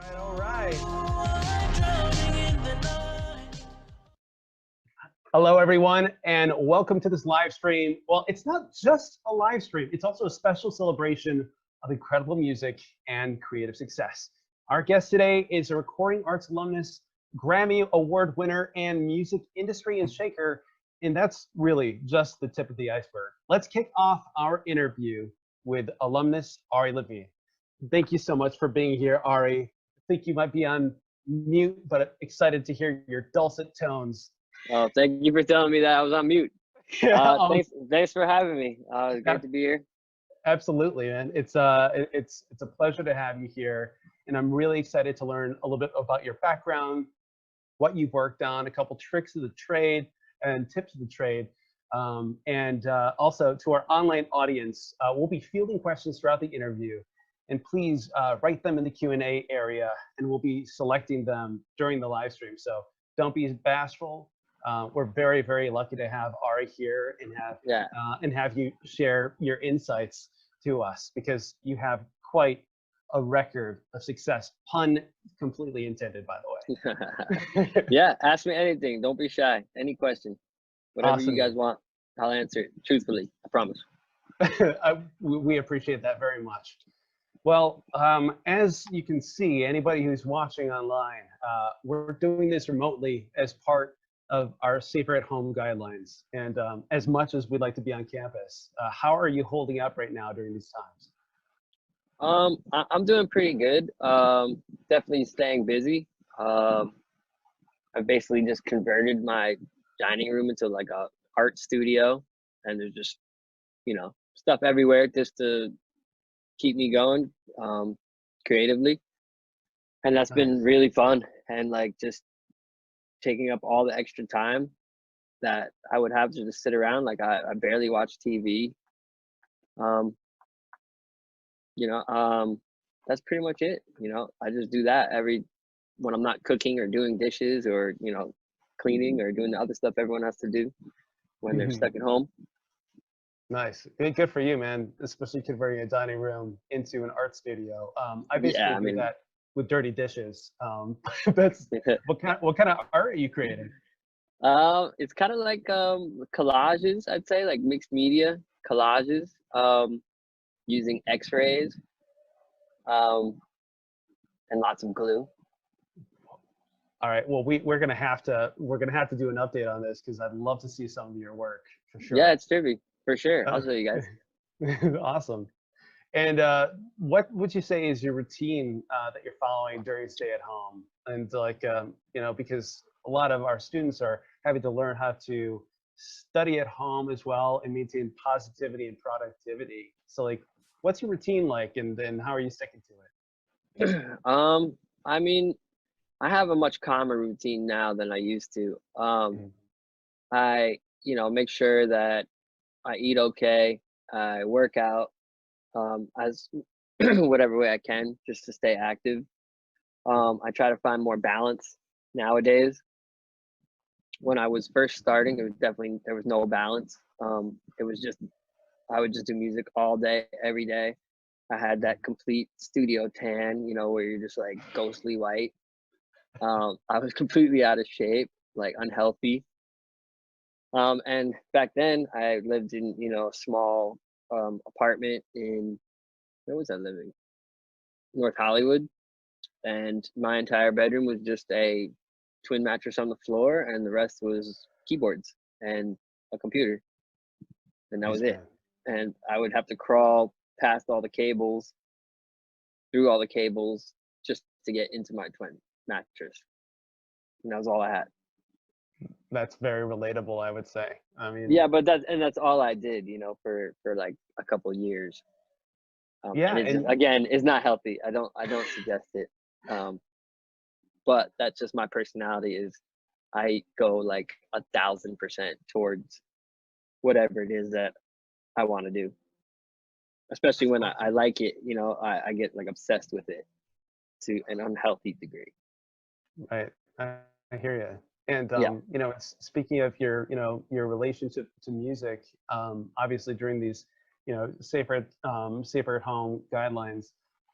All right. Hello, everyone, and welcome to this live stream. Well, it's not just a live stream, it's also a special celebration of incredible music and creative success. Our guest today is a recording arts alumnus, Grammy Award winner, and music industry and shaker, and that's really just the tip of the iceberg. Let's kick off our interview with alumnus Ari Levine. Thank you so much for being here, Ari. I think you might be on mute, but excited to hear your dulcet tones. Oh, thank you for telling me that I was on mute. Thanks for having me. It's great to be here. Absolutely, man. It's a pleasure to have you here, and I'm really excited to learn a little bit about your background, what you've worked on, a couple tricks of the trade and tips of the trade, and also to our online audience. We'll be fielding questions throughout the interview, and please write them in the Q&A area, and we'll be selecting them during the live stream. So don't be bashful. We're very, very lucky to have Ari here and have you share your insights to us, because you have quite a record of success. Pun completely intended, by the way. Yeah, ask me anything. Don't be shy. Any question, whatever Awesome. you guys want, I'll answer it truthfully. I promise. We appreciate that very much. Well, as you can see, anybody who's watching online, we're doing this remotely as part of our safer at home guidelines. And as much as we'd like to be on campus, how are you holding up right now during these times? I'm doing pretty good. Definitely staying busy. I basically just converted my dining room into like a art studio, and there's just, stuff everywhere just to keep me going creatively. And that's been really fun, and like just taking up all the extra time that I would have to just sit around. Like I barely watch TV. That's pretty much it. I just do that when I'm not cooking or doing dishes or, cleaning or doing the other stuff everyone has to do when they're stuck at home. Nice. Good for you, man. Especially converting a dining room into an art studio. I basically do that with dirty dishes. That's what kind of art are you creating? It's kind of like collages, I'd say, like mixed media collages, using X-rays, and lots of glue. All right. Well, we're gonna have to do an update on this, because I'd love to see some of your work for sure. Yeah, it's trippy for sure. I'll show you guys. Awesome. And what would you say is your routine that you're following during stay at home? And like, because a lot of our students are having to learn how to study at home as well and maintain positivity and productivity. So like, what's your routine like, and then how are you sticking to it? I mean, I have a much calmer routine now than I used to. I, make sure that I eat okay, I work out, as whatever way I can, just to stay active. I try to find more balance nowadays. When I was first starting, there was no balance. It was just, I would just do music all day, every day. I had that complete studio tan, where you're just like ghostly white. I was completely out of shape, like unhealthy. And back then I lived in, a small apartment in, where was I living? North Hollywood. And my entire bedroom was just a twin mattress on the floor, and the rest was keyboards and a computer. And that was it. And I would have to crawl past all the cables, through all the cables, just to get into my twin mattress. And that was all I had. That's very relatable, I would say. I mean, yeah, but that's all I did, for like a couple of years. And again, it's not healthy. I don't suggest it. But that's just my personality. Is I go like 1,000% towards whatever it is that I want to do. Especially when I like it, I get like obsessed with it to an unhealthy degree. Right, I hear you. And speaking of your relationship to music, obviously during these safer at home guidelines,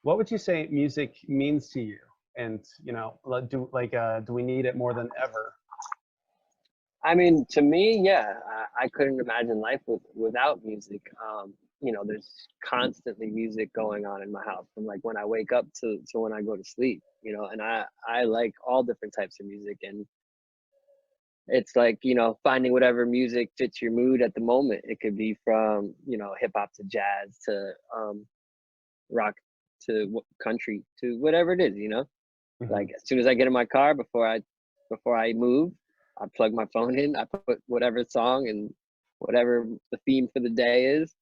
what would you say music means to you? And you know, do we need it more than ever? I mean, to me, yeah, I couldn't imagine life without music. You know, there's constantly music going on in my house from like when I wake up to when I go to sleep, you know, and I like all different types of music. And it's like, you know, finding whatever music fits your mood at the moment. It could be from, you know, hip hop to jazz to rock to country to whatever it is, you know. Hmm. Like as soon as I get in my car before I move, I plug my phone in, I put whatever song and whatever the theme for the day is,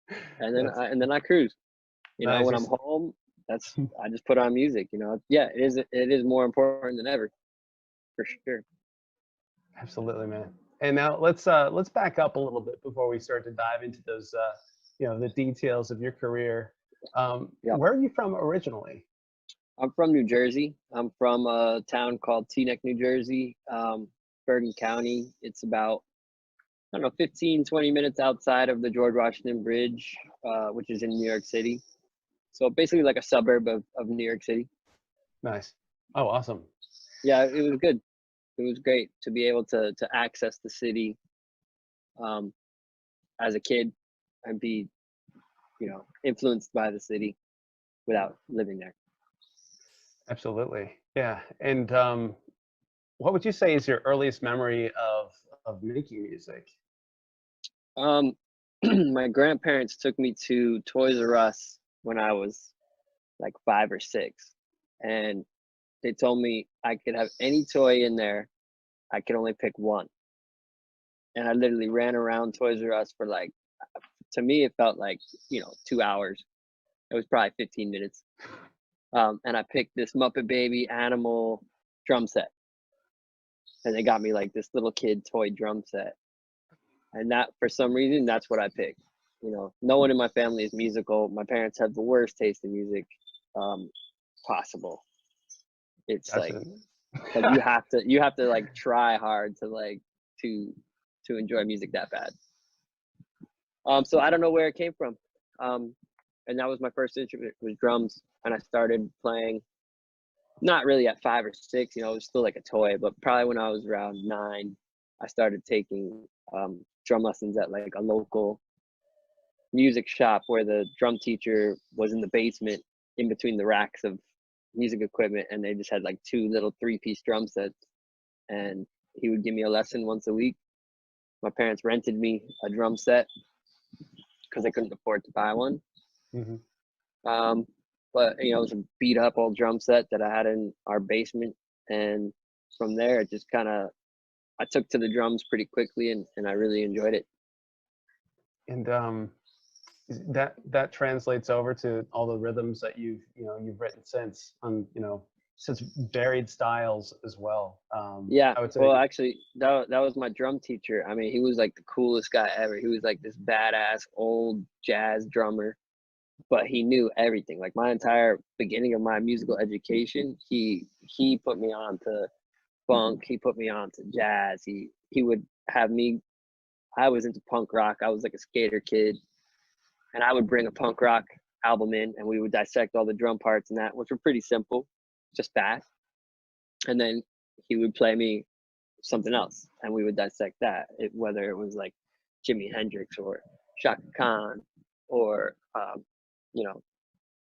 That's and then I cruise. You know, nice. when I'm home, that's I just put on music, you know. Yeah, it is more important than ever, for sure. Absolutely, man. And now let's back up a little bit before we start to dive into those you know, the details of your career. Yeah. Where are you from originally? I'm from New Jersey. I'm from a town called Teaneck, New Jersey, Bergen County. It's about, I don't know, 15, 20 minutes outside of the George Washington Bridge, which is in New York City. So basically like a suburb of New York City. Nice. Oh, awesome. Yeah, it was good. It was great to be able to access the city um, as a kid and be, you know, influenced by the city without living there. Absolutely. Yeah. And what would you say is your earliest memory of making music? Um, my grandparents took me to Toys R Us when I was like 5 or 6, and they told me I could have any toy in there. I could only pick one, and I literally ran around Toys R Us for like, to me, it felt like, you know, 2 hours. It was probably 15 minutes. And I picked this Muppet Baby animal drum set, and they got me like this little kid toy drum set, and that for some reason that's what I picked. You know, no one in my family is musical. My parents have the worst taste in music um, possible. It's Gotcha. like you have to like try hard to like to to enjoy music that bad. So I don't know where it came from. Um, and that was my first instrument was drums, and I started playing not really at 5 or 6, you know, it was still like a toy, but probably when I was around 9, I started taking drum lessons at like a local music shop where the drum teacher was in the basement in between the racks of music equipment, and they just had like 2 little 3-piece drum sets, and he would give me a lesson once a week. My parents rented me a drum set because they couldn't afford to buy one. Hmm. Um, but you know, it was a beat up old drum set that I had in our basement, and from there, it just kind of I took to the drums pretty quickly, and I really enjoyed it. And that translates over to all the rhythms that you've written since on, you know, such varied styles as well. Yeah, I would well, say. actually, that was my drum teacher. I mean, he was like the coolest guy ever. He was like this badass old jazz drummer, but he knew everything. Like my entire beginning of my musical education, he put me on to funk. He put me on to jazz. He would have me. I was into punk rock. I was like a skater kid, and I would bring a punk rock album in, and we would dissect all the drum parts and that, which were pretty simple, just fast. And then he would play me something else, and we would dissect that. Whether it was like Jimi Hendrix or Shaka Khan or you know,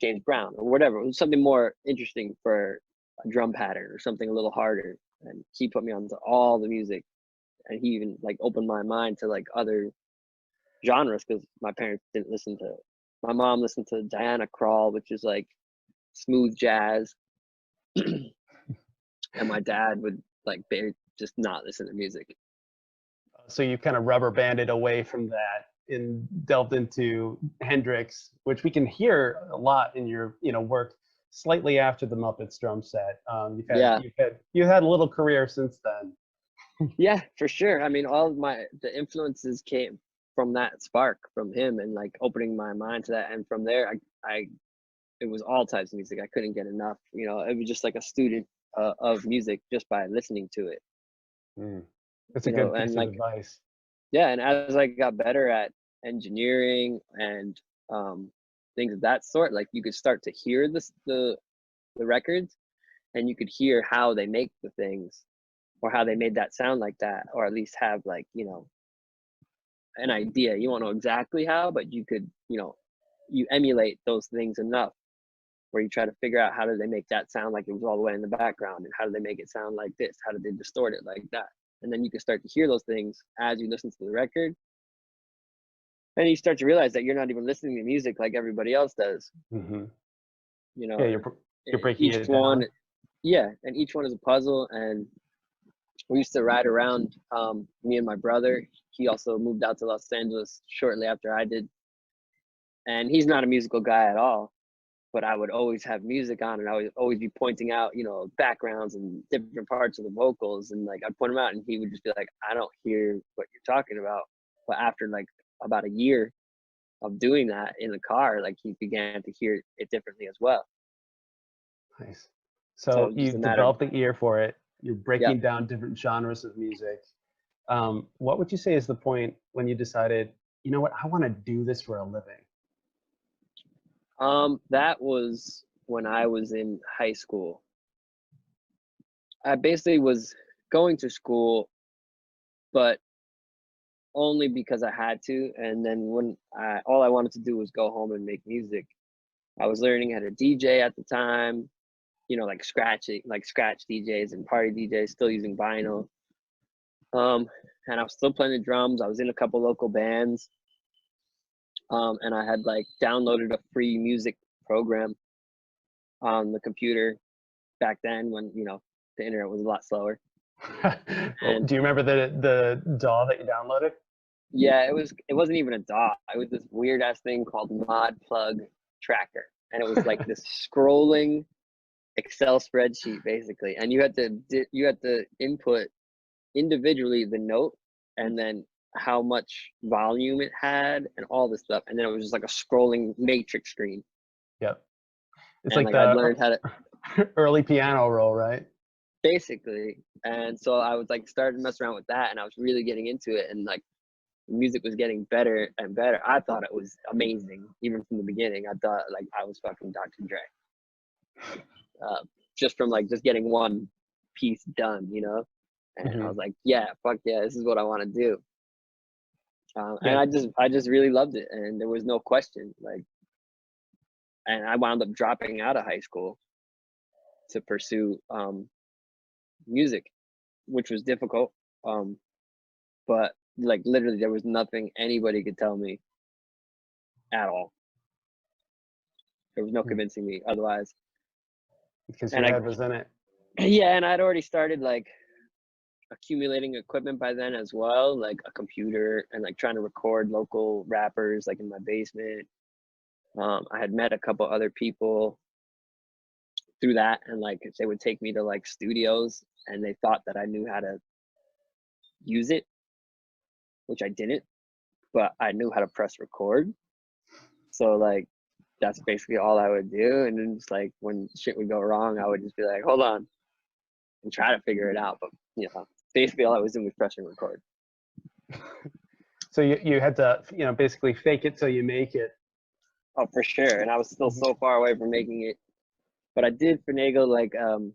James Brown or whatever. It was something more interesting for a drum pattern or something a little harder. And he put me onto all the music, and he even like opened my mind to like other genres because my parents didn't listen to. My mom listened to Diana Krall, which is like smooth jazz, and my dad would like just not listen to music. So you kind of rubber banded away from that and delved into Hendrix, which we can hear a lot in your, you know, work slightly after the Muppets drum set. Yeah, You've had a little career since then. yeah, for sure. I mean, all of the influences came from that spark from him, and like opening my mind to that. And from there, I it was all types of music. I couldn't get enough. You know, it was just like a student of music just by listening to it. Mm. That's a You know, good and piece of like advice. yeah, and as I got better at engineering and um, things of that sort, like you could start to hear the records, and you could hear how they make the things, or how they made that sound like that, or at least have like, you know, an idea. You won't know exactly how, but you could, you know, you emulate those things enough where you try to figure out how did they make that sound like it was all the way in the background, and how did they make it sound like this? How did they distort it like that? And then you can start to hear those things as you listen to the record. And you start to realize that you're not even listening to music like everybody else does. Mm-hmm. You know, Yeah, you're breaking each it one, down. yeah, and each one is a puzzle. And we used to ride around, me and my brother. He also moved out to Los Angeles shortly after I did. And he's not a musical guy at all, but I would always have music on, and I would always be pointing out, you know, backgrounds and different parts of the vocals. And like, I'd point them out and he would just be like, I don't hear what you're talking about. But after like about a year of doing that in the car, like he began to hear it differently as well. Nice. So it So was just a you've matter of, developed the ear for it. You're yeah. breaking down different genres of music. What would you say is the point when you decided, you know what, I want to do this for a living? That was when I was in high school. I basically was going to school, but only because I had to. And then when all I wanted to do was go home and make music. I was learning how to DJ at the time, you know, like scratch DJs and party DJs, still using vinyl. And I was still playing the drums. I was in a couple local bands. And I had like downloaded a free music program on the computer back then, when, you know, the internet was a lot slower. Well, And do you remember the DAW that you downloaded? yeah, it wasn't even a DAW. It was this weird ass thing called Mod Plug Tracker. And it was like this scrolling Excel spreadsheet basically. And you had to input individually the note, and then how much volume it had and all this stuff. And then it was just like a scrolling matrix screen. Yep. It's And like like I'd the learned how to early piano roll, right? basically. And so I was like starting to mess around with that, and I was really getting into it, and like the music was getting better and better. I thought it was amazing even from the beginning. I thought like I was fucking Dr. Dre, just from like just getting one piece done, you know. And I Hmm. was like, yeah, fuck yeah, this is what I want to do. And Yeah. I just really loved it, and there was no question. Like, and I wound up dropping out of high school to pursue music, which was difficult. Um, but like literally, there was nothing anybody could tell me at all. There was no convincing me otherwise. Because And your I, head was in it. yeah, and I'd already started like accumulating equipment by then as well, like a computer, and like trying to record local rappers like in my basement. I had met a couple other people through that, and like they would take me to like studios, and they thought that I knew how to use it, which I didn't, but I knew how to press record. So like that's basically all I would do. And then just like when shit would go wrong, I would just be like, hold on, and try to figure it out. But you know, basically all I was doing was press and record. So you had to, you know, basically fake it till you make it. Oh, for sure. And I was still Mhm. so far away from making it. But I did finagle like an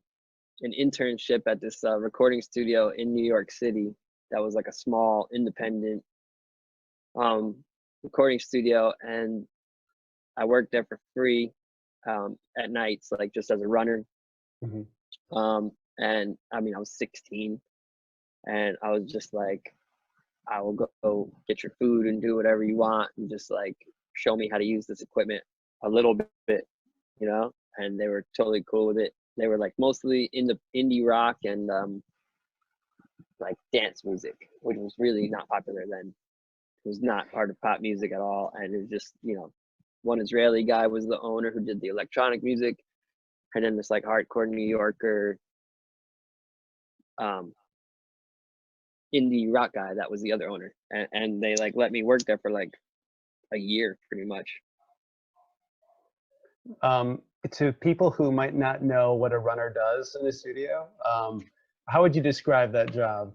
internship at this recording studio in New York City. That was like a small independent um, recording studio, and I worked there for free at nights, like just as a runner. Mhm. And I mean, I was 16, and I was just like, I will go get your food and do whatever you want, and just like show me how to use this equipment a little bit, you know. And they were totally cool with it. They were like mostly in the indie rock and like dance music, which was really not popular then. It was not part of pop music at all, and it was just, you know, one Israeli guy was the owner who did the electronic music, and then this like hardcore New Yorker um, indie rock guy that was the other owner, and they like let me work there for like a year pretty much. To people who might not know what a runner does in the studio, how would you describe that job?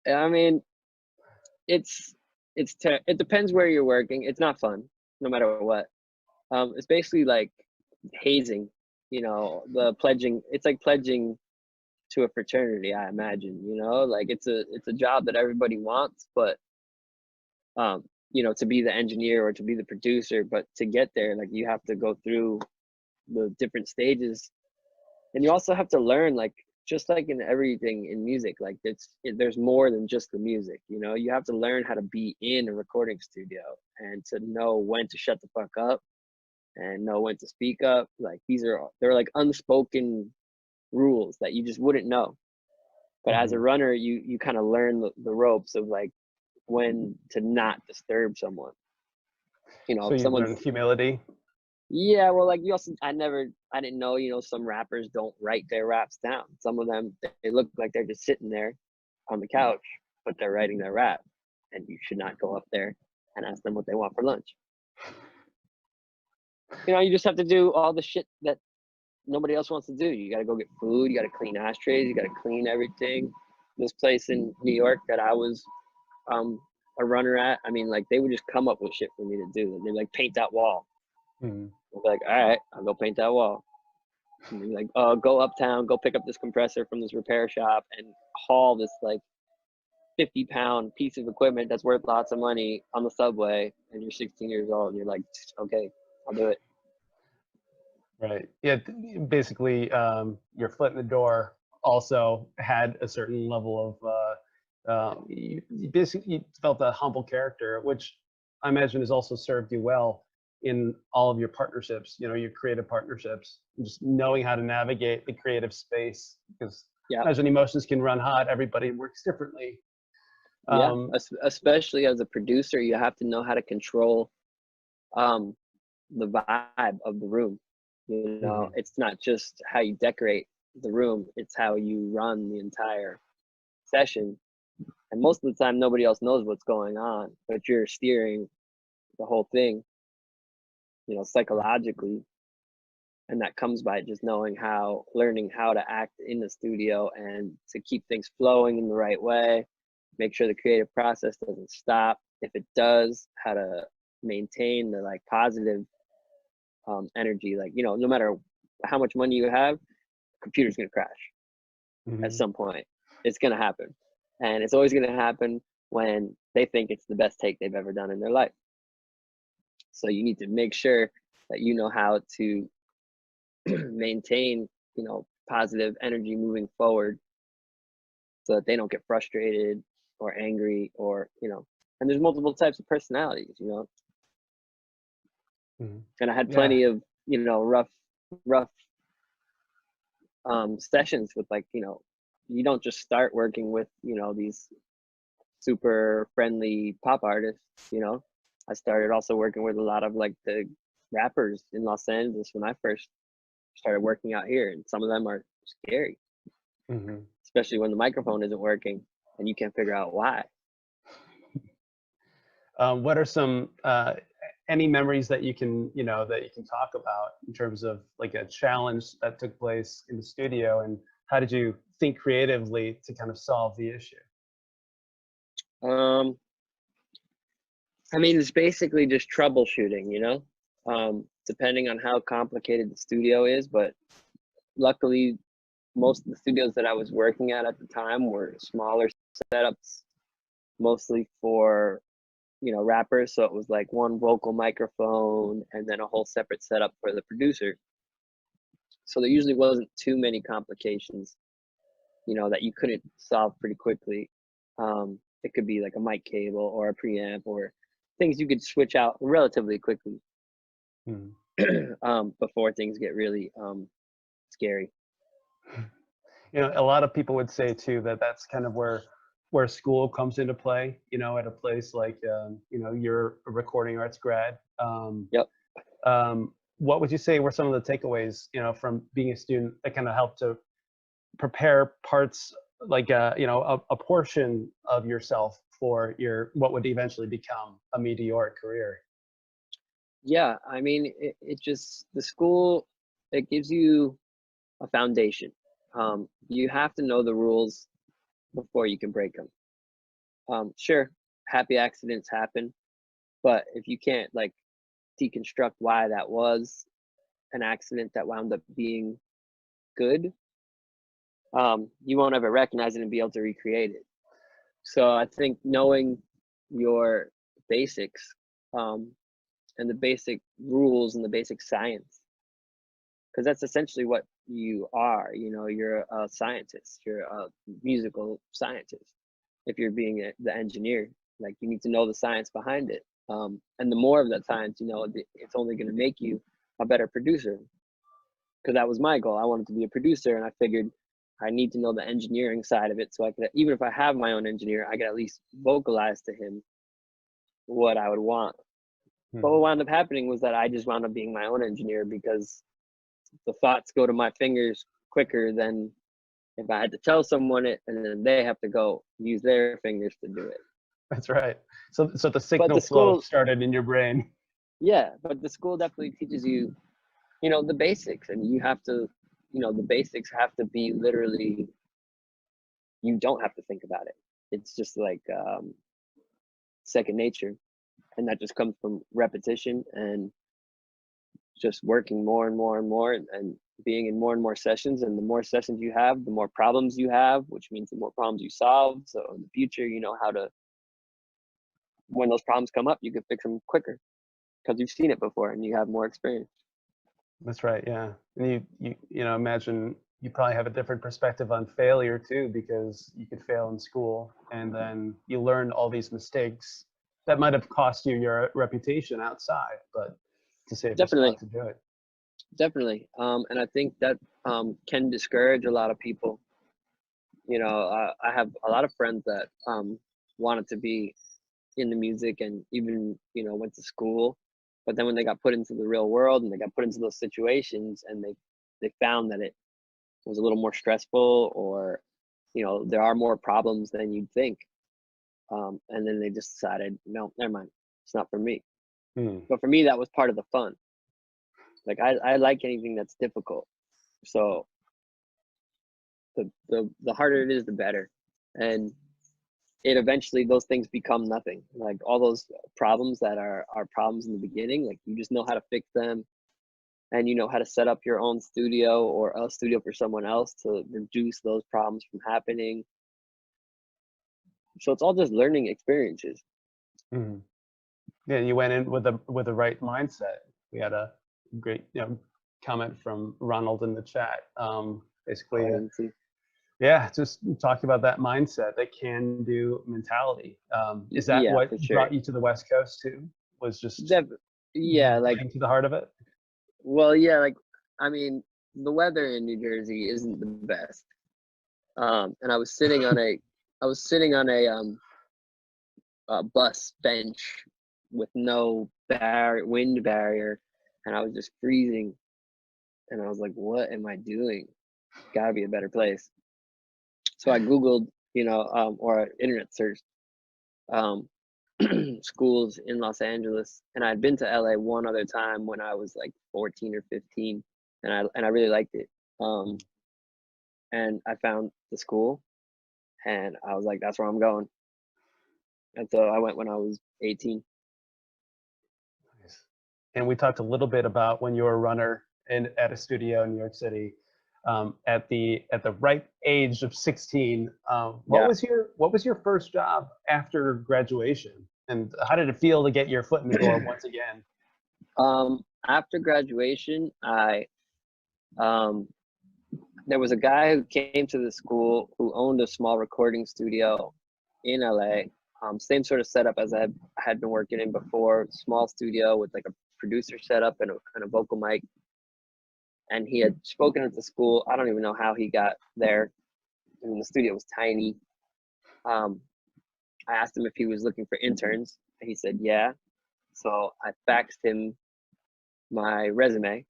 I mean, it's it depends where you're working. It's not fun, no matter what. It's basically like hazing. you know, the pledging, it's like pledging to a fraternity, I imagine, you know, like it's a job that everybody wants, but you know, to be the engineer or to be the producer, but to get there, like you have to go through the different stages, and you also have to learn, like just like in everything in music, like there's more than just the music, you know. You have to learn how to be in a recording studio and to know when to shut the fuck up and know when to speak up. Like they're like unspoken rules that you just wouldn't know. But as a runner, you kind of learn the ropes of like when to not disturb someone. You know, So if you someone's, learn humility. yeah, well, like you also, I didn't know, you know, some rappers don't write their raps down. Some of them, they look like they're just sitting there on the couch, but they're writing their rap. And you should not go up there and ask them what they want for lunch. You know, you just have to do all the shit that nobody else wants to do. You got to go get food. You got to clean ashtrays. You got to clean everything. This place in New York that I was a runner at, I mean, like they would just come up with shit for me to do. They'd like paint that wall. Mm-hmm. I'd be like, all right, I'll go paint that wall. And they'd be like, oh, go uptown, go pick up this compressor from this repair shop and haul this like 50-pound piece of equipment that's worth lots of money on the subway. And you're 16 years old and you're like, okay, I'll do it. Right. Yeah. Basically, your foot in the door also had a certain level of, you basically you felt a humble character, which I imagine has also served you well in all of your partnerships, you know, your creative partnerships, just knowing how to navigate the creative space, because Yeah. I imagine emotions can run hot. Everybody works differently. Yeah. Especially as a producer, you have to know how to control the vibe of the room. You know, it's not just how you decorate the room, it's how you run the entire session. And most of the time, nobody else knows what's going on, but you're steering the whole thing, you know, psychologically. And that comes by just learning how to act in the studio and to keep things flowing in the right way, make sure the creative process doesn't stop. If it does, how to maintain the like positive energy. Like, you know, no matter how much money you have, computer's gonna crash at some point. It's gonna happen, and it's always gonna happen when they think it's the best take they've ever done in their life. So you need to make sure that you know how to maintain, you know, positive energy moving forward, so that they don't get frustrated or angry, or you know. And there's multiple types of personalities, you know. And I had plenty of, you know, rough sessions with, like, you know, you don't just start working with, you know, these super friendly pop artists, you know. I started also working with a lot of like the rappers in Los Angeles when I first started working out here, and some of them are scary, especially when the microphone isn't working and you can't figure out why. What are some any memories that you can, you know, that you can talk about in terms of like a challenge that took place in the studio, and how did you think creatively to kind of solve the issue? I mean, it's basically just troubleshooting, you know, depending on how complicated the studio is. But luckily, most of the studios that I was working at the time were smaller setups, mostly for, you know, rappers. So it was like one vocal microphone and then a whole separate setup for the producer. So there usually wasn't too many complications, you know, that you couldn't solve pretty quickly. It could be like a mic cable or a preamp or things you could switch out relatively quickly before things get really scary. You know, a lot of people would say too that that's kind of where school comes into play, you know, at a place like, you know, you're a recording arts grad. Yep. What would you say were some of the takeaways, you know, from being a student that kind of helped to prepare parts, like, you know, a portion of yourself for what would eventually become a meteoric career? Yeah, I mean, it just, the school, it gives you a foundation. You have to know the rules before you can break them. Sure, happy accidents happen, but if you can't like deconstruct why that was an accident that wound up being good, you won't ever recognize it and be able to recreate it. So I think knowing your basics, and the basic rules and the basic science, because that's essentially what you are. You know, you're a scientist, you're a musical scientist. If you're being the engineer, like, you need to know the science behind it. And the more of that science you know, it's only going to make you a better producer. Because that was my goal. I wanted to be a producer, and I figured I need to know the engineering side of it, so I could, even if I have my own engineer, I could at least vocalize to him what I would want. But what wound up happening was that I just wound up being my own engineer, because the thoughts go to my fingers quicker than if I had to tell someone it, and then they have to go use their fingers to do it. That's right. So the signal flow started in your brain. Yeah, but the school definitely teaches you, you know, the basics, and you have to, you know, the basics have to be literally, you don't have to think about it. It's just like second nature, and that just comes from repetition and just working more and more and more, and being in more and more sessions. And the more sessions you have, the more problems you have, which means the more problems you solve. So in the future, you know how to, when those problems come up, you can fix them quicker because you've seen it before and you have more experience. That's right. Yeah. And you know, imagine you probably have a different perspective on failure too, because you could fail in school and then you learn all these mistakes that might have cost you your reputation outside, but to save your spot to do it. Definitely. And I think that can discourage a lot of people. You know, I have a lot of friends that wanted to be in the music, and even, you know, went to school, but then when they got put into the real world and they got put into those situations, and they found that it was a little more stressful, or, you know, there are more problems than you'd think, and then they just decided, no, never mind, it's not for me. But for me, that was part of the fun. Like, I like anything that's difficult, so the harder it is, the better. And it eventually, those things become nothing. Like, all those problems that are problems in the beginning, like, you just know how to fix them, and you know how to set up your own studio or a studio for someone else to reduce those problems from happening. So it's all just learning experiences. Yeah, you went in with the right mindset. We had a great, you know, comment from Ronald in the chat. Basically, yeah, just talking about that mindset, that can-do mentality. Is that what brought you to the West Coast too? Was just yeah, like, getting to the heart of it? Well, yeah, like, I mean, the weather in New Jersey isn't the best. And I was sitting on a bus bench with no wind barrier, and I was just freezing. And I was like, what am I doing? Gotta be a better place. So I Googled, you know, or internet searched schools in Los Angeles, and I'd been to LA one other time when I was like 14 or 15, and I really liked it. And I found the school, and I was like, that's where I'm going. And so I went when I was 18. Nice. And we talked a little bit about when you were a runner at a studio in New York City, at the ripe age of 16. What was your first job after graduation, and how did it feel to get your foot in the door once again? After graduation, there was a guy who came to the school who owned a small recording studio in LA. Same sort of setup as I had been working in before, small studio with like a producer setup and a vocal mic. And he had spoken at the school. I don't even know how he got there. I mean, the studio was tiny. I asked him if he was looking for interns, and he said, yeah. So I faxed him my resume,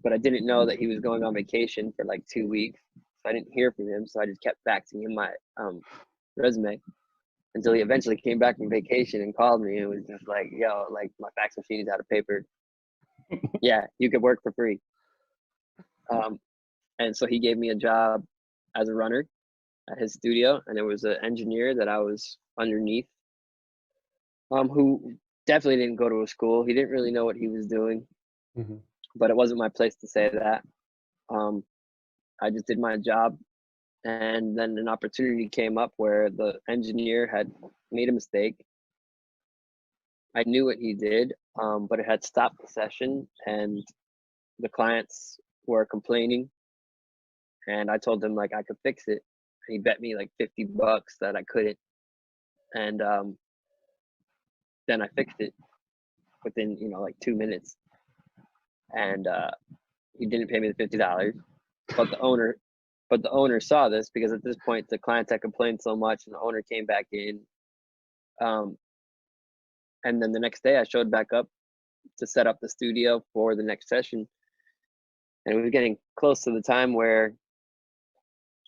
but I didn't know that he was going on vacation for like 2 weeks. So I didn't hear from him. So I just kept faxing him my resume until he eventually came back from vacation and called me and was just like, yo, like, my fax machine is out of paper. Yeah, you could work for free. And so he gave me a job as a runner at his studio, and there was an engineer that I was underneath, who definitely didn't go to a school. He didn't really know what he was doing. but it wasn't my place to say that. I just did my job, and then an opportunity came up where the engineer had made a mistake. I knew what he did, but it had stopped the session, and the clients were complaining, and I told him like I could fix it. He bet me like $50 that I couldn't, and then I fixed it within like 2 minutes, and he didn't pay me the $50, but the owner saw this, because at this point the clients had complained so much, and the owner came back in, and then the next day I showed back up to set up the studio for the next session, and we were getting close to the time where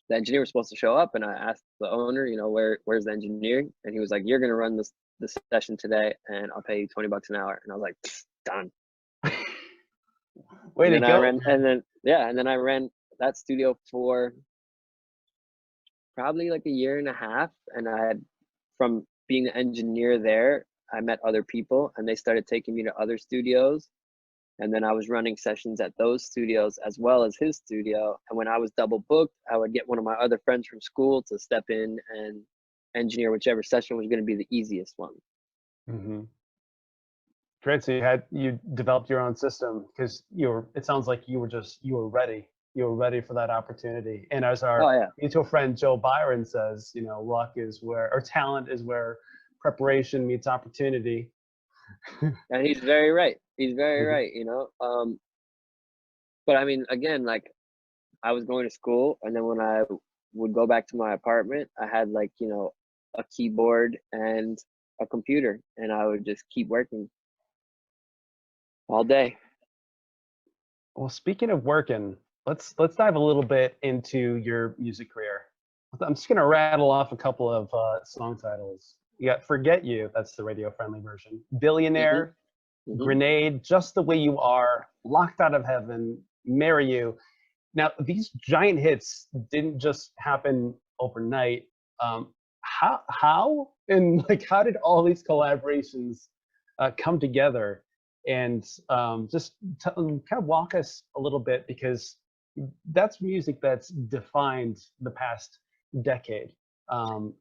the engineer was supposed to show up, and I asked the owner, where's the engineer, and he was like, "You're gonna run this session today, and I'll pay you $20 an hour." And I was like, done. Way to go. And then I ran that studio for probably like a year and a half, and I had, from being an engineer there, I met other people, and they started taking me to other studios, and then I was running sessions at those studios as well as his studio. And when I was double booked, I would get one of my other friends from school to step in and engineer whichever session was going to be the easiest one. Mm-hmm. Great. So you developed your own system, because it sounds like you were ready. You were ready for that opportunity. And as our mutual friend Joe Byron says, luck is or talent is where preparation meets opportunity. And he's very right. He's very right, but I mean, again, like, I was going to school, and then when I would go back to my apartment, I had like, a keyboard and a computer, and I would just keep working all day. Well, speaking of working, let's dive a little bit into your music career. I'm just gonna rattle off a couple of song titles. You got "Forget You," that's the radio-friendly version. "Billionaire," "Grenade," "Just the Way You Are," "Locked Out of Heaven," "Marry You." Now, these giant hits didn't just happen overnight. How did all these collaborations come together? And just kind of walk us a little bit, because that's music that's defined the past decade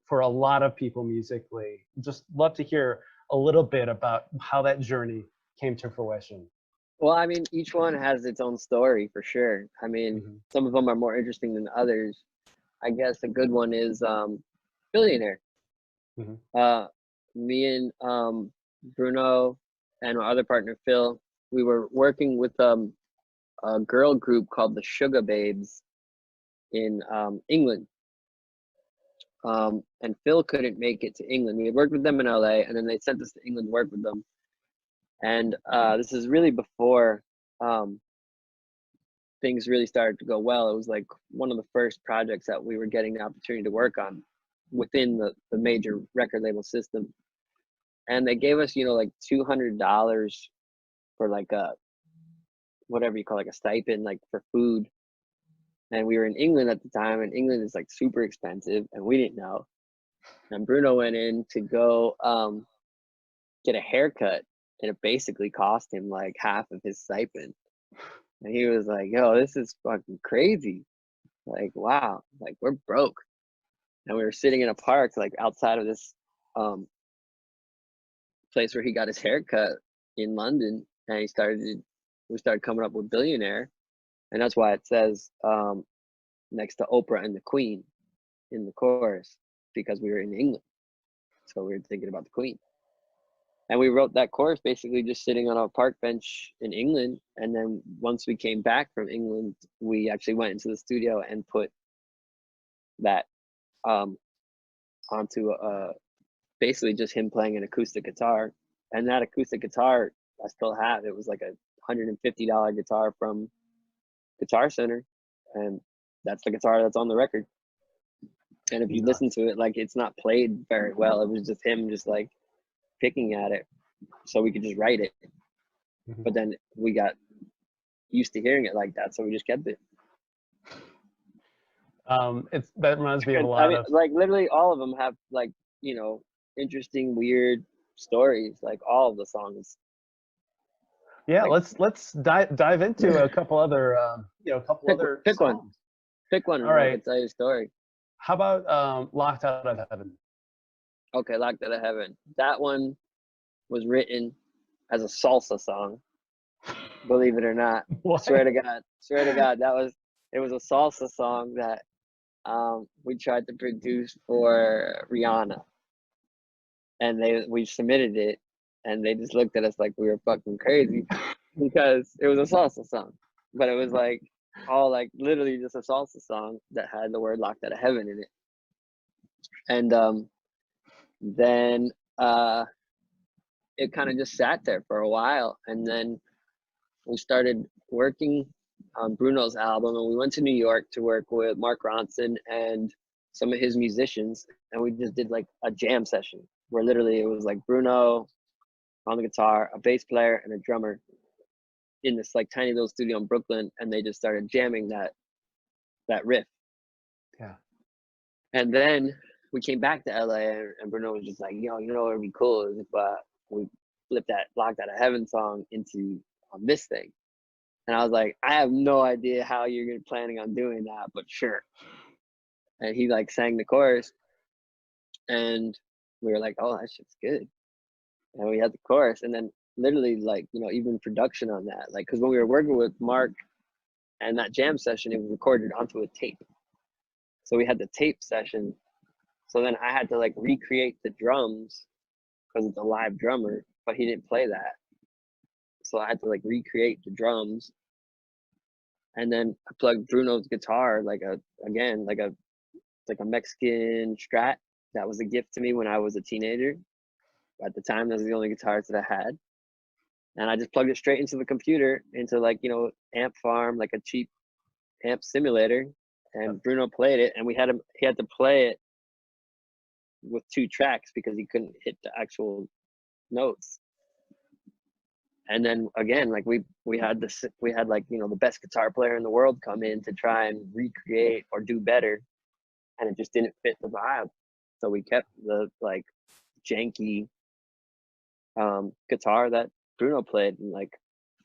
for a lot of people musically. Just love to hear a little bit about how that journey came to fruition. Well, I mean, each one has its own story for sure. I mean, some of them are more interesting than others. I guess a good one is "Billionaire." Me and Bruno and my other partner Phil, we were working with a girl group called the Sugar Babes in England. And Phil couldn't make it to England. We had worked with them in LA, and then they sent us to England to work with them. And this is really before things really started to go well. It was like one of the first projects that we were getting the opportunity to work on within the major record label system. And they gave us, like $200 for like a, whatever you call, like a stipend, like for food. And we were in England at the time, and England is like super expensive, and we didn't know. And Bruno went in to go get a haircut, and it basically cost him like half of his stipend. And he was like, "Yo, this is fucking crazy. Like, wow, like we're broke." And we were sitting in a park, like outside of this place where he got his haircut in London, and we started coming up with "Billionaire," and that's why it says next to Oprah and the Queen in the chorus, because we were in England, so we were thinking about the Queen. And we wrote that chorus basically just sitting on a park bench in England. And then once we came back from England, we actually went into the studio and put that onto basically just him playing an acoustic guitar. And that acoustic guitar I still have. It was like a $150 guitar from Guitar Center, and that's the guitar that's on the record. And if you listen to it, like, it's not played very well. It was just him just like picking at it so we could just write it. But then we got used to hearing it like that, so we just kept it. That reminds me of a lot of, like, literally all of them have like, interesting, weird stories, like all of the songs. Yeah, Like let's dive into a couple other you know, a couple pick other pick one, songs. pick one, All and I right. can tell you a story. How about Locked Out of Heaven? Okay, Locked Out of Heaven. That one was written as a salsa song. Believe it or not, What? swear to God, it was a salsa song that we tried to produce for Rihanna, and we submitted it, and they just looked at us like we were fucking crazy because it was a salsa song, but it was like all like literally just a salsa song that had the word "Locked Out of Heaven" in it, and then it kind of just sat there for a while, and then we started working on Bruno's album, and we went to New York to work with Mark Ronson and some of his musicians, and we just did like a jam session where literally it was like Bruno on the guitar, a bass player, and a drummer in this like tiny little studio in Brooklyn, and they just started jamming that riff. Yeah. And then we came back to LA, and Bruno was just like, "Yo, you know what would be cool is if we flip that Locked Out of Heaven song into this thing." And I was like, I have no idea how you're planning on doing that, but sure. And he like sang the chorus, and we were like, oh, that shit's good. And we had the chorus, and then literally like, you know, even production on that, like, because when we were working with Mark and that jam session, it was recorded onto a tape. So we had the tape session. So then I had to like recreate the drums because it's a live drummer, but he didn't play that. So I had to like recreate the drums, and then I plugged Bruno's guitar like a Mexican Strat that was a gift to me when I was a teenager. At the time, those were the only guitars that I had, and I just plugged it straight into the computer, into like, you know, Amp Farm, like a cheap amp simulator, Yep. and Bruno played it, and he had to play it with 2 tracks because he couldn't hit the actual notes. And then again, like we had like, you know, the best guitar player in the world come in to try and recreate or do better, and it just didn't fit the vibe. So we kept the like janky guitar that Bruno played, and like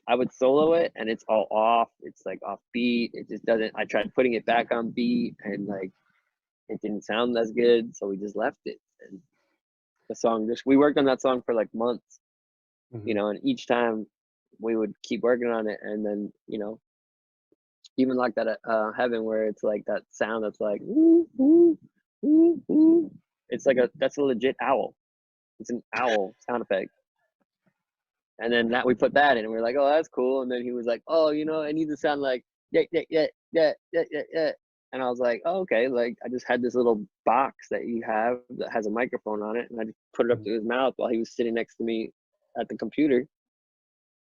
I would solo it and it's all off. It's like off beat. It just doesn't. I tried putting it back on beat, and like it didn't sound as good, so we just left it. And the song just we worked on that song for like months, you Mm-hmm. know, and each time we would keep working on it, and then, you know, even like that Heaven, where it's like that sound that's like woo, woo, woo, woo. It's like that's a legit owl. It's an owl sound effect. And then that we put that in, and we are like, oh, that's cool. And then he was like, oh, you know, it needs to sound like yeah, yeah, yeah, yeah, yeah, yeah, yeah. And I was like, oh, okay. Like I just had this little box that you have that has a microphone on it, and I just put it up to his mouth while he was sitting next to me at the computer.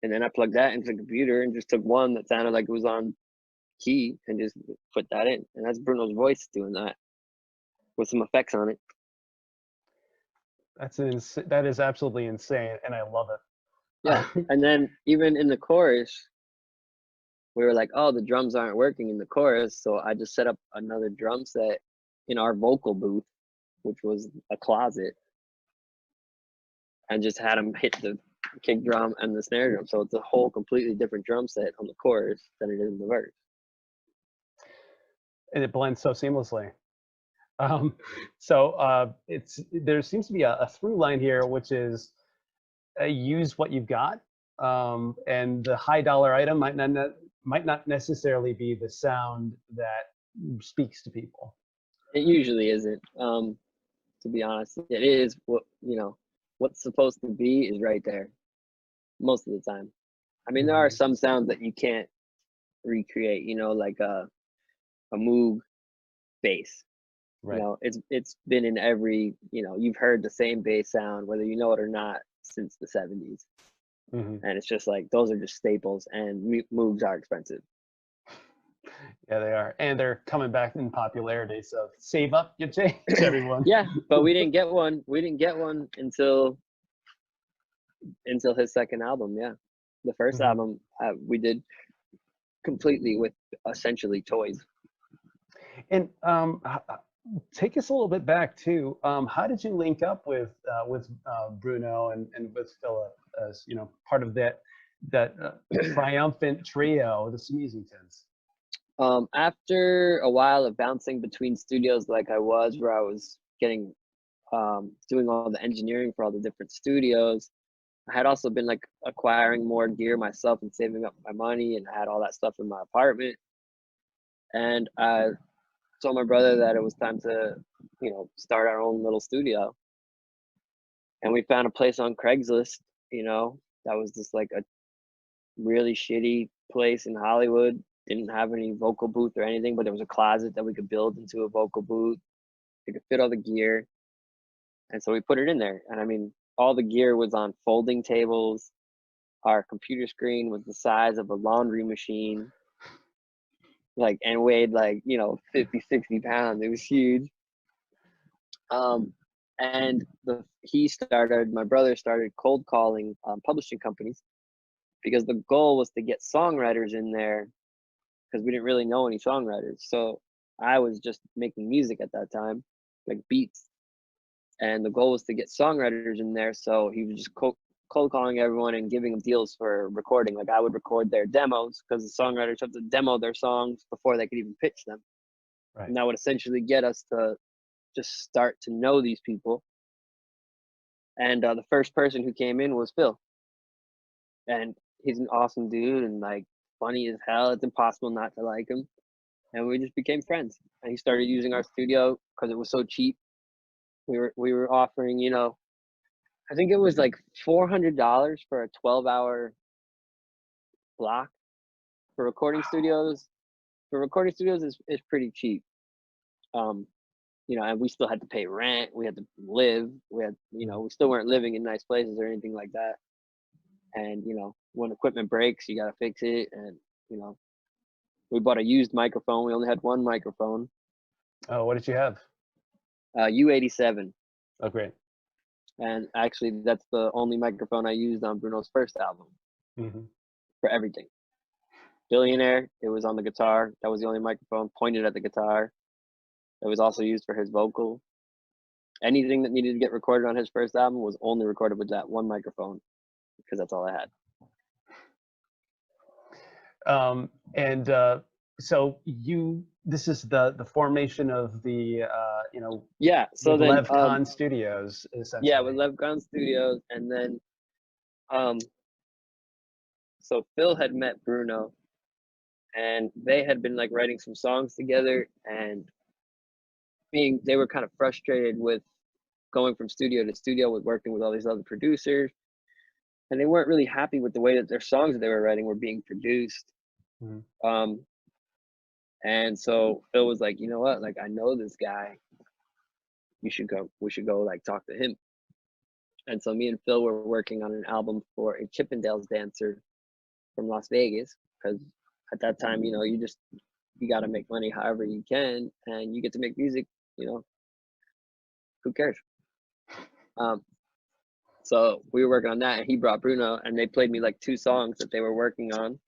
And then I plugged that into the computer and just took one that sounded like it was on key and just put that in. And that's Bruno's voice doing that with some effects on it. That is absolutely insane, and I love Yeah. it. And then even in the chorus, we were like, oh, the drums aren't working in the chorus. So I just set up another drum set in our vocal booth, which was a closet, and just had him hit the kick drum and the snare drum. So it's a whole completely different drum set on the chorus than it is in the verse. And it blends so seamlessly. Um, it's there seems to be a through line here, which is use what you've got, and the high dollar item might not necessarily be the sound that speaks to people. It usually isn't, to be honest. It is what, you know, what's supposed to be is right there most of the time. I mean, there are Mm-hmm. some sounds that you can't recreate, you know, like a Moog bass. You Right. know, it's been in every, you know, you've heard the same bass sound whether you know it or not since the 70s. Mm-hmm. And it's just like those are just staples, and Moogs are expensive. Yeah, they are, and they're coming back in popularity. So save up your change, everyone. Yeah, but we didn't get one. We didn't get one until his second album. Yeah, the first Mm-hmm. album we did completely with essentially toys. And take us a little bit back too. How did you link up with Bruno and with Philip as, you know, part of that that triumphant trio, the Smeezingtons? After a while of bouncing between studios like I was, where I was getting doing all the engineering for all the different studios, I had also been like acquiring more gear myself and saving up my money, and I had all that stuff in my apartment. And I told my brother that it was time to, start our own little studio. And we found a place on Craigslist, that was just like a really shitty place in Hollywood. Didn't have any vocal booth or anything, but there was a closet that we could build into a vocal booth. It could fit all the gear. And so we put it in there. And I mean, all the gear was on folding tables. Our computer screen was the size of a laundry machine, and weighed 50, 60 pounds. It was huge. And my brother started cold calling publishing companies, because the goal was to get songwriters in there, because we didn't really know any songwriters. So I was just making music at that time, like beats. And the goal was to get songwriters in there. So he was just cold calling everyone and giving them deals for recording. Like I would record their demos, because the songwriters have to demo their songs before they could even pitch them. Right. And that would essentially get us to just start to know these people. And the first person who came in was Phil. And he's an awesome dude and funny as hell. It's impossible not to like him. And we just became friends. And he started using our studio because it was so cheap. We were offering, I think it was like $400 for a 12-hour block. For recording studios. For recording studios is pretty cheap. And we still had to pay rent. We had to live. We still weren't living in nice places or anything like that. And when equipment breaks, you gotta fix it. And we bought a used microphone. We only had one microphone. Oh, what did you have? U87. Oh, great. And actually, that's the only microphone I used on Bruno's first album. Mm-hmm. For everything. Billionaire, it was on the guitar. That was the only microphone pointed at the guitar. It was also used for his vocal. Anything that needed to get recorded on his first album was only recorded with that one microphone, because that's all I had. So this is the formation of the So with then Levcon Studios, essentially. Yeah, with Levcon Studios. And then so Phil had met Bruno, and they had been writing some songs together, and they were kind of frustrated with going from studio to studio with working with all these other producers, and they weren't really happy with the way that their songs that they were writing were being produced. Mm-hmm. And so Phil was like, you know what, I know this guy. We should go talk to him. And so me and Phil were working on an album for a Chippendales dancer from Las Vegas, because at that time, you got to make money however you can, and you get to make music, who cares? So we were working on that, and he brought Bruno, and they played me 2 songs that they were working on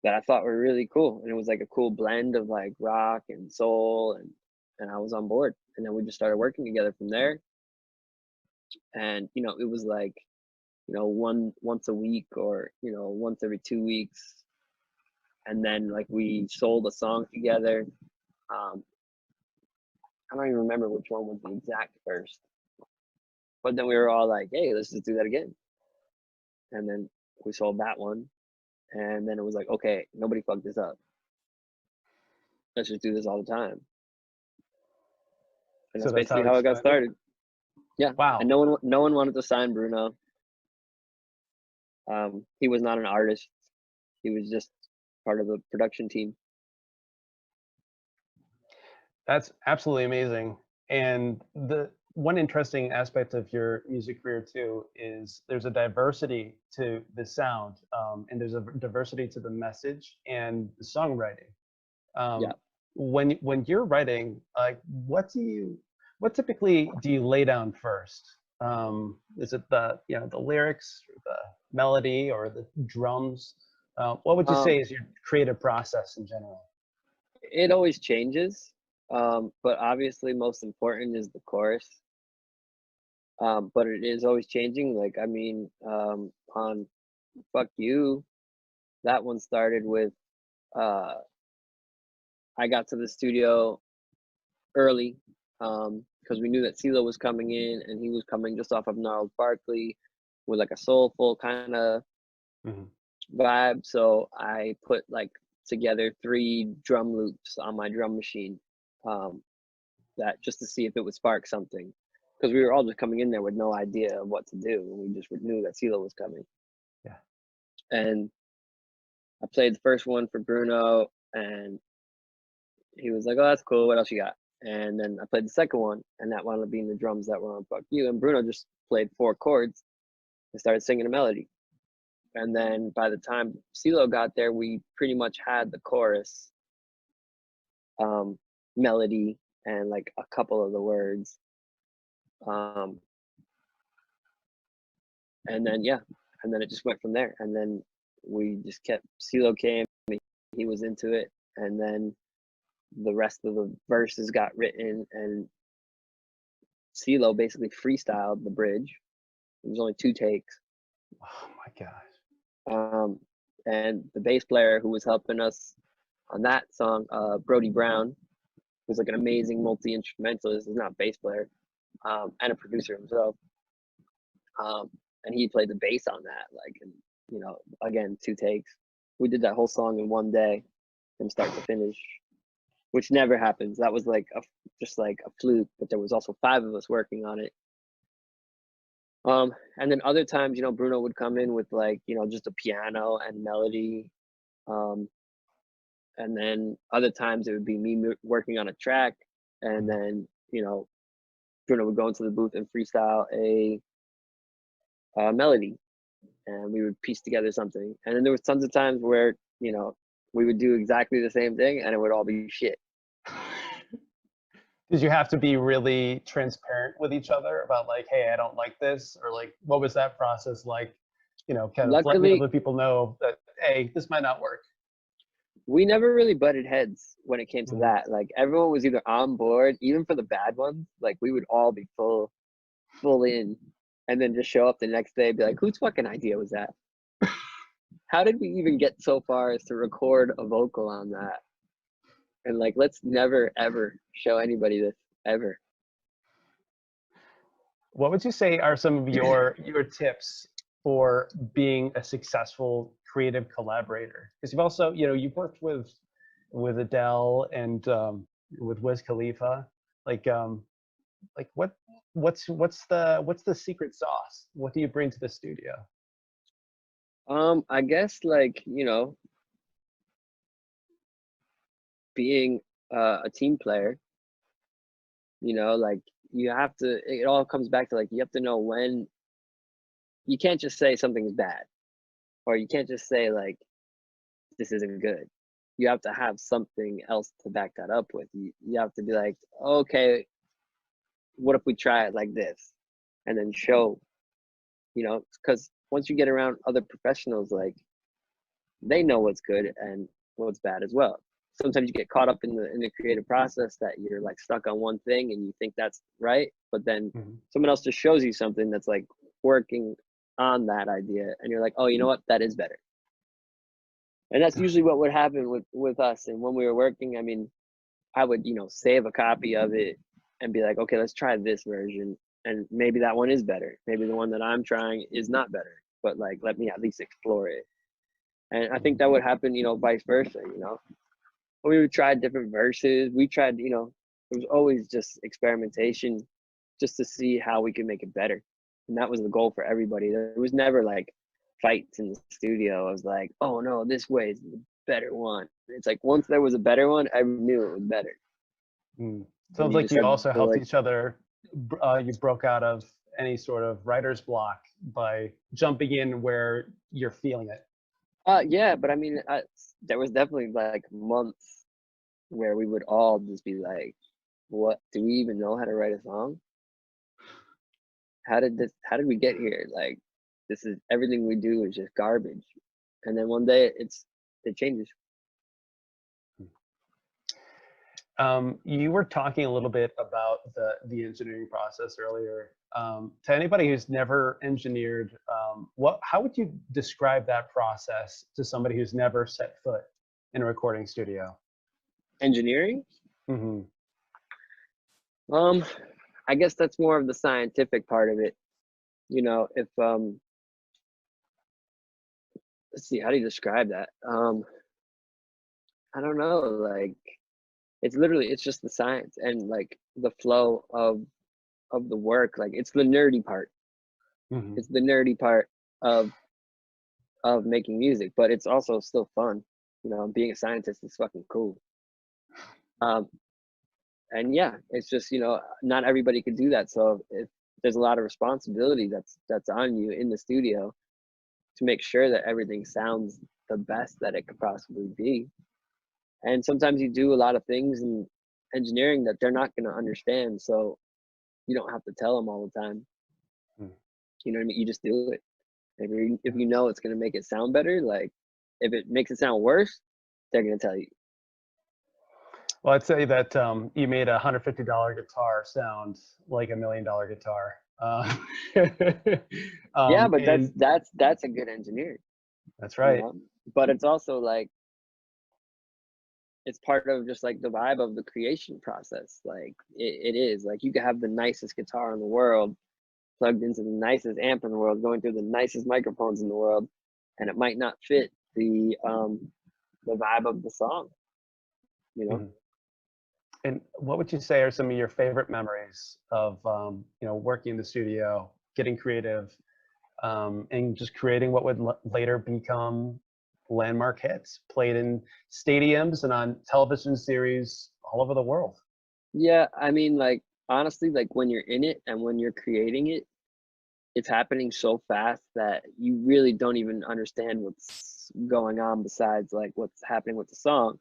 that I thought were really cool. And it was a cool blend of rock and soul, and I was on board. And then we just started working together from there. And it was once a week, or once every 2 weeks. And then we sold a song together. I don't even remember which one was the exact first, but then we were all like, hey, let's just do that again. And then we sold that one. And then it was okay, nobody fucked this up. Let's just do this all the time. And that's basically how it got started. Yeah. Wow. And no one wanted to sign Bruno. He was not an artist. He was just part of the production team. That's absolutely amazing. And the one interesting aspect of your music career too is there's a diversity to the sound, and there's a diversity to the message and the songwriting. Yeah. When you're writing, what typically do you lay down first? Is it the lyrics, or the melody, or the drums? What would you say is your creative process in general? It always changes, but obviously most important is the chorus. But it is always changing. On Fuck You, that one started with, I got to the studio early, because we knew that Cee-lo was coming in, and he was coming just off of Gnarls Barkley with like a soulful kind of Mhm. vibe. So I put like together 3 drum loops on my drum machine, um, that just to see if it would spark something, because we were all just coming in there with no idea of what to do, and we just knew that Cee-lo was coming. Yeah. And I played the first one for Bruno, and he was like, "Oh, that's cool. What else you got?" And then I played the second one, and that wound up being the drums that were on "Fuck You." And Bruno just played 4 chords and started singing a melody. And then by the time Cee-lo got there, we pretty much had the chorus, um, melody, and like a couple of the words. Um, and then yeah, and then it just went from there. And then we just kept. Cee-lo came, he was into it, and then the rest of the verses got written, and Cee-lo basically freestyled the bridge. It was only 2 takes. Oh my gosh. Um, and the bass player who was helping us on that song, Brody Brown, was like an amazing multi-instrumentalist. He's not a bass player, and a producer himself. And he played the bass on that, like, and again, 2 takes. We did that whole song in 1 day from start to finish, which never happens. That was like just like a fluke, but there was also 5 of us working on it. And then other times, Bruno would come in with like, just a piano and melody. Um, and then other times it would be me working on a track, and Mhm. then, Bruno would go into the booth and freestyle a melody, and we would piece together something. And then there was tons of times where, we would do exactly the same thing and it would all be shit. Did you have to be really transparent with each other about like, hey, I don't like this, or like, what was that process like? Kind of letting the Luckily, other people know that, hey, this might not work. we never really butted heads when it came to Mhm. that. Like everyone was either on board, even for the bad ones. Like we would all be full in, and then just show up the next day and be like, whose fucking idea was that? How did we even get so far as to record a vocal on that? And like, let's never ever show anybody this ever. What would you say are some of your tips for being a successful creative collaborator? Because you've also, you've worked with Adele and with Wiz Khalifa. Like, like what's the secret sauce? What do you bring to the studio? I guess like, being a team player, like you have to, it all comes back to like, you have to know when. You can't just say something's bad, or you can't just say like, this isn't good. You have to have something else to back that up with. You have to be like, okay, what if we try it like this? And then show, because once you get around other professionals, like they know what's good and what's bad as well. Sometimes you get caught up in the creative process that you're like stuck on one thing and you think that's right, but then Mhm. someone else just shows you something that's like working on that idea, and you're like, oh, you know what, that is better. And that's usually what would happen with us. And when we were working, I mean, I would, save a copy of it and be like, okay, let's try this version. And maybe that one is better. Maybe the one that I'm trying is not better, but like, let me at least explore it. And I think Mhm. that would happen, vice versa, We would try different verses. We tried, it was always just experimentation just to see how we could make it better. And that was the goal for everybody. There was never like fights in the studio. I was like, oh no, this way is the better one. It's like once there was a better one, I knew it was better. Mm. And Sounds you like just you had also to helped like, each other. You broke out of any sort of writer's block by jumping in where you're feeling it. yeah, but I mean, there was definitely like months where we would all just be like, what, do we even know how to write a song? How did we get here? Like, this is everything we do is just garbage. And then one day it changes. You were talking a little bit about the engineering process earlier. To anybody who's never engineered, how would you describe that process to somebody who's never set foot in a recording studio? Engineering? Hmm. I guess that's more of the scientific part of it. You know, if let's see, how do you describe that? I don't know, like it's just the science and like the flow of the work. Like it's the nerdy part. Hmm. It's the nerdy part of making music, but it's also still fun. You know, being a scientist is fucking cool. Um, and yeah, it's just, you know, not everybody could do that. So if there's a lot of responsibility that's on you in the studio to make sure that everything sounds the best that it could possibly be. And sometimes you do a lot of things in engineering that they're not going to understand, so you don't have to tell them all the time. You know what I mean? You just do it. If you know it's going to make it sound better, like if it makes it sound worse, they're going to tell you. Well, I'd say that you made a $150 guitar sound like $1 million guitar. Yeah, but And that's a good engineer, that's you right. know. But it's also like it's part of just like the vibe of the creation process. Like it is like you could have the nicest guitar in the world plugged into the nicest amp in the world, going through the nicest microphones in the world, and it might not fit the vibe of the song, you know. Mhm. And what would you say are some of your favorite memories of working in the studio, getting creative, and just creating what would later become landmark hits, played in stadiums and on television series all over the world? Yeah, I mean, like honestly, like when you're in it and when you're creating it, it's happening so fast that you really don't even understand what's going on besides like what's happening with the song.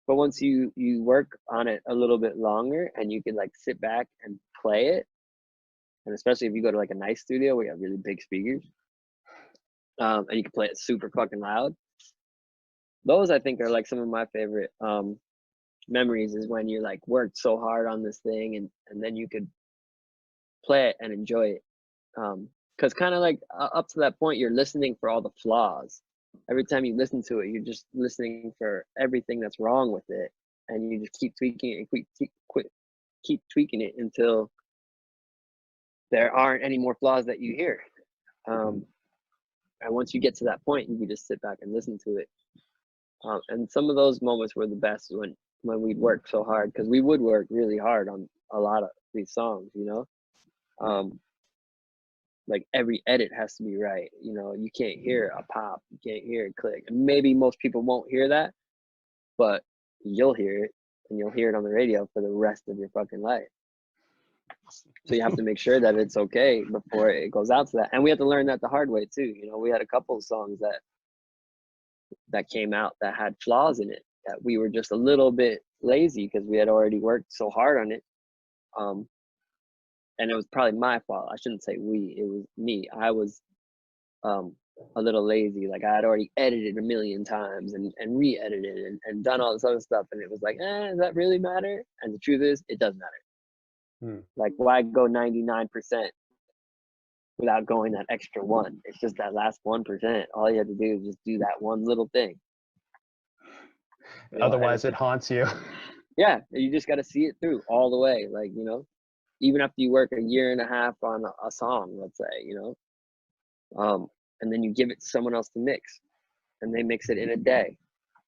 But once you work on it a little bit longer and you can like sit back and play it, and especially if you go to like a nice studio where you have really big speakers, and you can play it super fucking loud. Those I think are like some of my favorite memories is when you like worked so hard on this thing and then you could play it and enjoy it. Because kind of like up to that point, you're listening for all the flaws. Every time you listen to it, you're just listening for everything that's wrong with it, and you just keep tweaking it and keep tweaking it until there aren't any more flaws that you hear. Um, and once you get to that point, you can just sit back and listen to it. And some of those moments were the best when we'd work so hard because we would work really hard on a lot of these songs, you know. Like every edit has to be right. You know, you can't hear a pop, you can't hear a click. And maybe most people won't hear that, but you'll hear it and you'll hear it on the radio for the rest of your fucking life. So you have to make sure that it's okay before it goes out to that. And we had to learn that the hard way too. You know, we had a couple of songs that came out that had flaws in it that we were just a little bit lazy because we had already worked so hard on it. And it was probably my fault. I shouldn't say we, it was me. I was a little lazy. Like I had already edited a million times and re-edited and done all this other stuff. And it was like, does that really matter? And the truth is, it does matter. Like why go 99% without going that extra one? It's just that last 1%. All you have to do is just do that one little thing. You know, otherwise it haunts you. Yeah, you just got to see it through all the way. Like, you know, even after you work a year and a half on a song, let's say, you know, and then you give it to someone else to mix and they mix it in a day,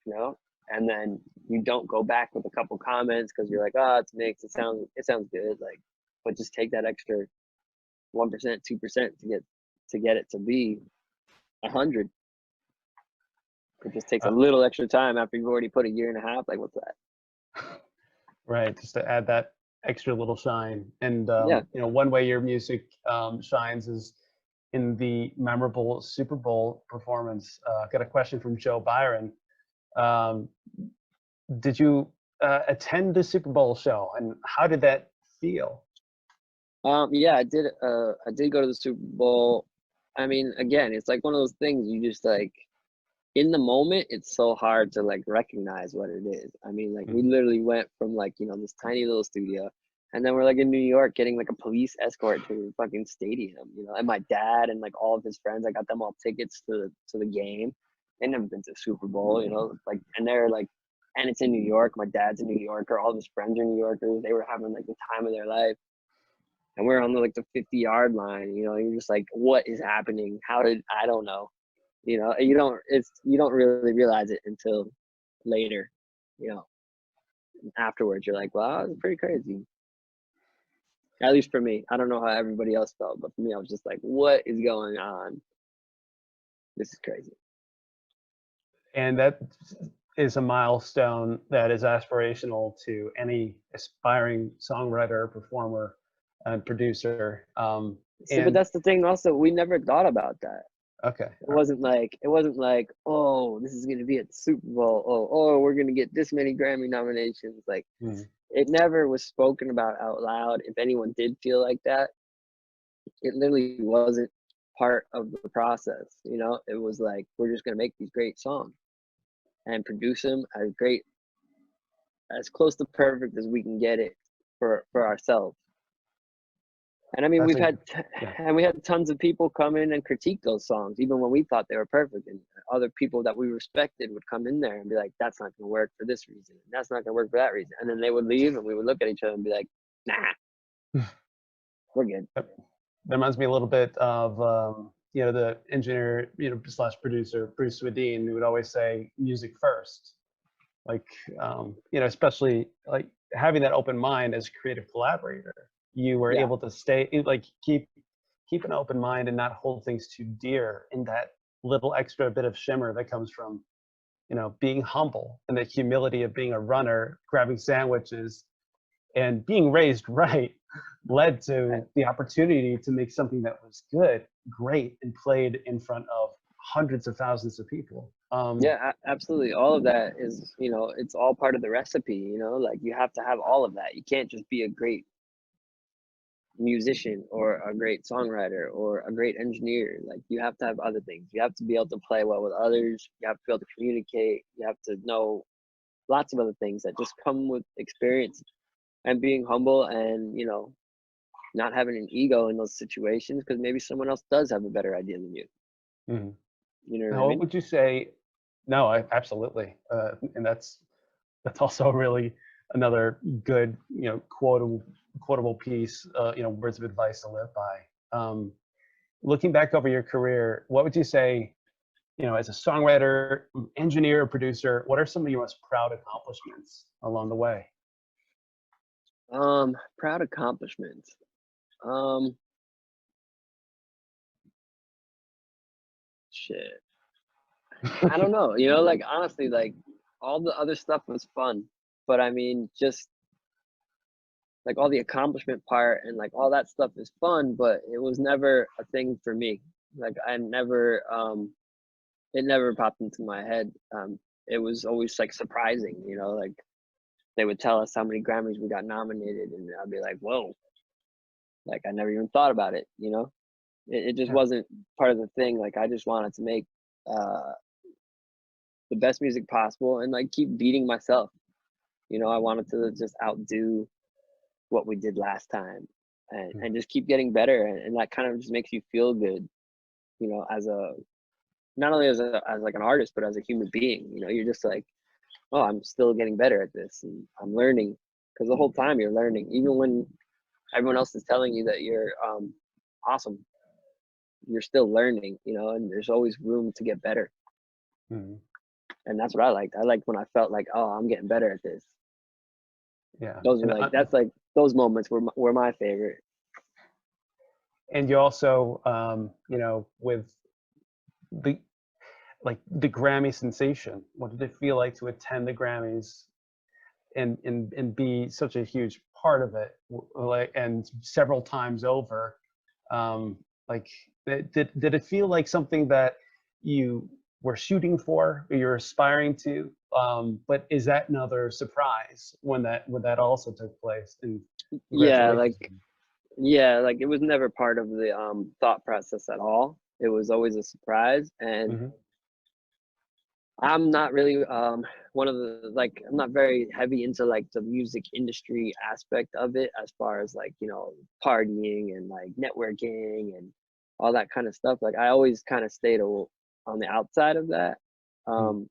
you know, and then you don't go back with a couple comments because you're like, oh, it's mixed, it sounds good, like, but just take that extra 1%, 2% to get it to be 100. It just takes a little extra time after you've already put a year and a half. Like, what's that? Right, just to add that extra little shine. And Yeah. you know, one way your music shines is in the memorable Super Bowl performance. Got a question from Joe Byron. Did you attend the Super Bowl show, and how did that feel? Yeah, I did. I did go to the Super Bowl. I mean, again, it's like one of those things you just like. in the moment, it's so hard to like recognize what it is. I mean, like we Mm. literally went from like, you know, this tiny little studio, and then we're like in New York getting like a police escort to a fucking stadium, you know, and my dad and like all of his friends, I got them all tickets to the game. They never been to Super Bowl, you know, like, and they're like, and it's in New York. My dad's a New Yorker. All of his friends are New Yorkers. They were having like the time of their life. And we're on the, like the 50-yard line, you know, you're just like, what is happening? I don't know. You know, you don't really realize it until later, you know, afterwards. You're like, wow, it's pretty crazy. At least for me. I don't know how everybody else felt, but for me, I was just like, what is going on? This is crazy. And that is a milestone that is aspirational to any aspiring songwriter, performer, and producer. See, but that's the thing also, we never thought about that. Okay. It wasn't like, oh, this is gonna be at the Super Bowl. Oh, we're gonna get this many Grammy nominations. Like, Mm. it never was spoken about out loud. If anyone did feel like that, it literally wasn't part of the process. You know, it was like, we're just gonna make these great songs and produce them as close to perfect as we can get it for ourselves. And I mean, That's a yeah. and we had tons of people come in and critique those songs, even when we thought they were perfect. And other people that we respected would come in there and be like, "That's not going to work for this reason. That's not going to work for that reason." And then they would leave, and we would look at each other and be like, "Nah, we're good." That reminds me a little bit of you know, the engineer, you know, slash producer Bruce Swedien, who would always say music first. Like you know, especially like having that open mind as a creative collaborator, you were Yeah, able to stay like keep an open mind and not hold things too dear, in that little extra bit of shimmer that comes from, you know, being humble and the humility of being a runner, grabbing sandwiches, and being raised right led to the opportunity to make something that was good, great, and played in front of hundreds of thousands of people. yeah, absolutely. All of that is, you know, it's all part of the recipe. You know, like you have to have all of that. You can't just be a great musician or a great songwriter or a great engineer. Like, you have to have other things. You have to be able to play well with others. You have to be able to communicate. You have to know lots of other things that just come with experience and being humble, and, you know, not having an ego in those situations, because maybe someone else does have a better idea than you. Mhm. You know what Now, I what mean? would you say? No, absolutely, and that's also really another good, you know, quotable piece. You know, words of advice to live by. Looking back over your career, what would you say? You know, as a songwriter, engineer, producer, what are some of your most proud accomplishments along the way? Proud accomplishments. Um, Shit. I don't know. You know, like honestly, like all the other stuff was fun, but I mean, just like all the accomplishment part and like all that stuff is fun, but it was never a thing for me. Like I never, it never popped into my head. It was always like surprising, you know, like they would tell us how many Grammys we got nominated, and I'd be like, whoa, like I never even thought about it, you know. It just Yeah. wasn't part of the thing. Like I just wanted to make uh, the best music possible and like keep beating myself. You know, I wanted to just outdo what we did last time, and just keep getting better, and that kind of just makes you feel good, you know, as a, not only as like an artist, but as a human being. You know, you're just like, oh, I'm still getting better at this, and I'm learning, because the whole time you're learning, even when everyone else is telling you that you're awesome, you're still learning, you know, and there's always room to get better. Mhm. And that's what I liked. I liked when I felt like, oh, I'm getting better at this. Yeah, Those are like, that's like, those moments were my favorite. and you also, you know, with the the Grammy sensation. What did it feel like to attend the Grammys and be such a huge part of it, like, and several times over? Um, like, did it feel like something that you were shooting for, or you're aspiring to? But is that another surprise when that also took place? And Yeah, congratulations. like, yeah, like it was never part of the thought process at all. It was always a surprise, and Hmm. I'm not really one of the like I'm not very heavy into like the music industry aspect of it as far as like, partying and like networking and all that kind of stuff. Like I always kind of stayed on the outside of that. Mm. Um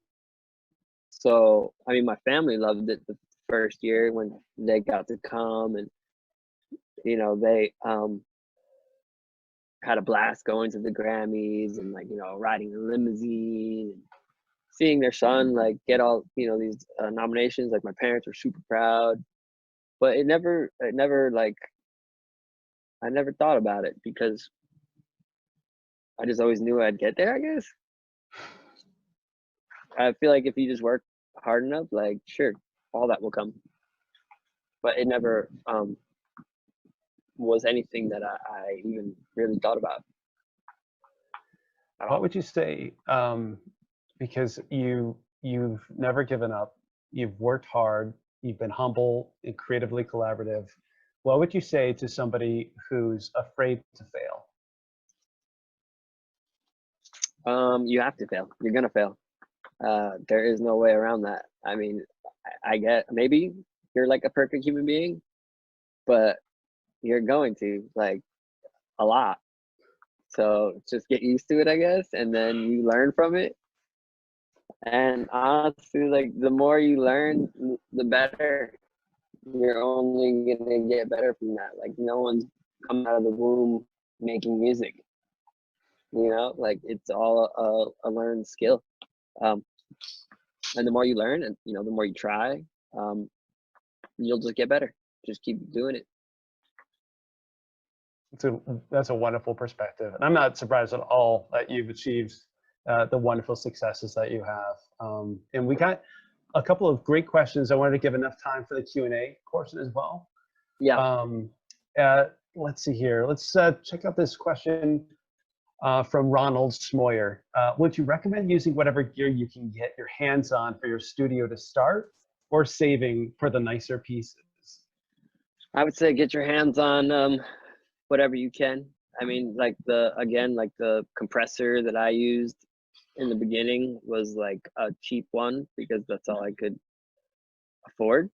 so I mean my family loved it the first year when they got to come, and they had a blast going to the Grammys and like, riding the limousine and seeing their son like get all these nominations. Like my parents were super proud, but it never like I never thought about it because I just always knew I'd get there, I guess. I feel like if you just work hard enough, like sure, all that will come. But it never was anything that I even really thought about at What all. would you say, because you've never given up, you've worked hard, you've been humble and creatively collaborative. What would you say to somebody who's afraid to fail? You have to fail. You're gonna fail. There is no way around that. I mean, I get maybe you're like a perfect human being, but you're going to like a lot. So just get used to it, I guess, and then you learn from it. And honestly, like the more you learn, the better. You're only gonna get better from that. Like no one's come out of the womb making music. Like it's all a learned skill. Um, and the more you learn, and the more you try, um, you'll just get better. Just keep doing it. That's a wonderful perspective, and I'm not surprised at all that you've achieved the wonderful successes that you have. And we got a couple of great questions. I wanted to give enough time for the Q&A portion as well. Yeah. Um, let's see here. Let's check out this question from Ronald Smoyer. Would you recommend using whatever gear you can get your hands on for your studio to start, or saving for the nicer pieces? I would say get your hands on whatever you can. I mean, like the compressor that I used in the beginning was like a cheap one because that's all I could afford.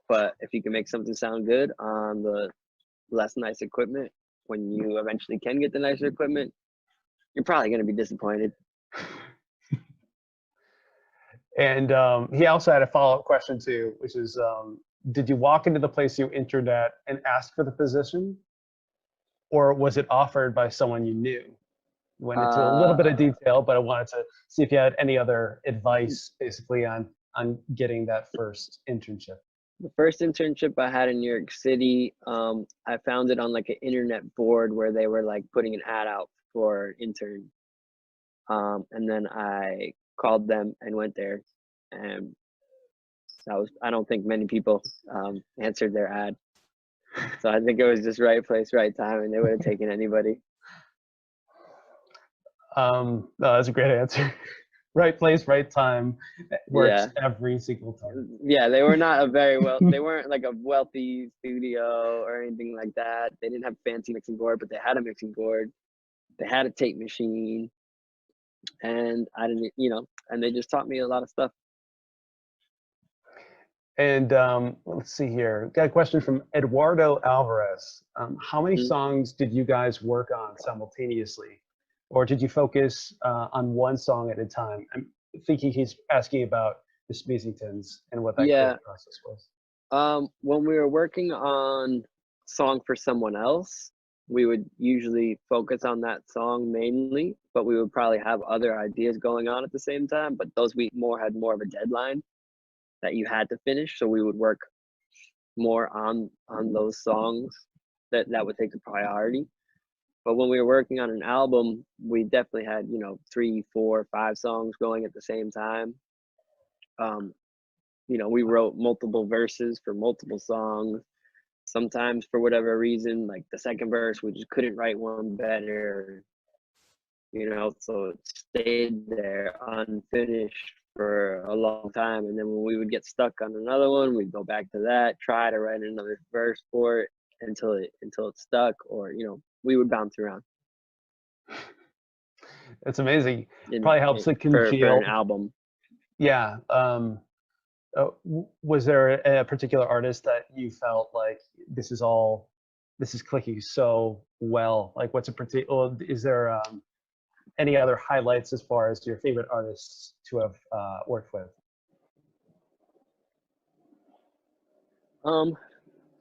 But if you can make something sound good on the less nice equipment, when you eventually can get the nicer equipment, you're probably going to be disappointed. And he also had a follow-up question too, which is, did you walk into the place you entered at and ask for the position, or was it offered by someone you knew? Went into a little Uh, bit of detail, but I wanted to see if you had any other advice, basically, on getting that first internship. the first internship I had in New York City, I found it on like an internet board where they were like putting an ad out for intern. And then I called them and went there, and I don't think many people answered their ad. So I think it was just right place, right time, and they would have taken anybody. No, that's a great answer. Right place, right time works Yeah. every single time. Yeah, they weren't like a wealthy studio or anything like that. They didn't have a fancy mixing board, but they had a mixing board. They had a tape machine, and I didn't, and they just taught me a lot of stuff. And let's see here. Got a question from Eduardo Alvarez. How many Mhm. songs did you guys work on simultaneously? Or did you focus on one song at a time? I'm thinking he's asking about the Smeezingtons and what that Yeah. creative process was. When we were working on song for someone else, we would usually focus on that song mainly, but we would probably have other ideas going on at the same time. But those we more had more of a deadline that you had to finish, so we would work more on those songs that would take the priority. But when we were working on an album, we definitely had 3, 4, 5 songs going at the same time. Um, we wrote multiple verses for multiple songs. Sometimes for whatever reason, like the second verse, we just couldn't write one better, so it stayed there unfinished for a long time. And then when we would get stuck on another one, we'd go back to that, try to write another verse for it until it stuck, or we would bounce around It's amazing. Probably helps to for an congeal. album. Yeah. Was there a particular artist that you felt like this is clicking so well? Like, what's a particular? Is there any other highlights as far as your favorite artists to have worked with?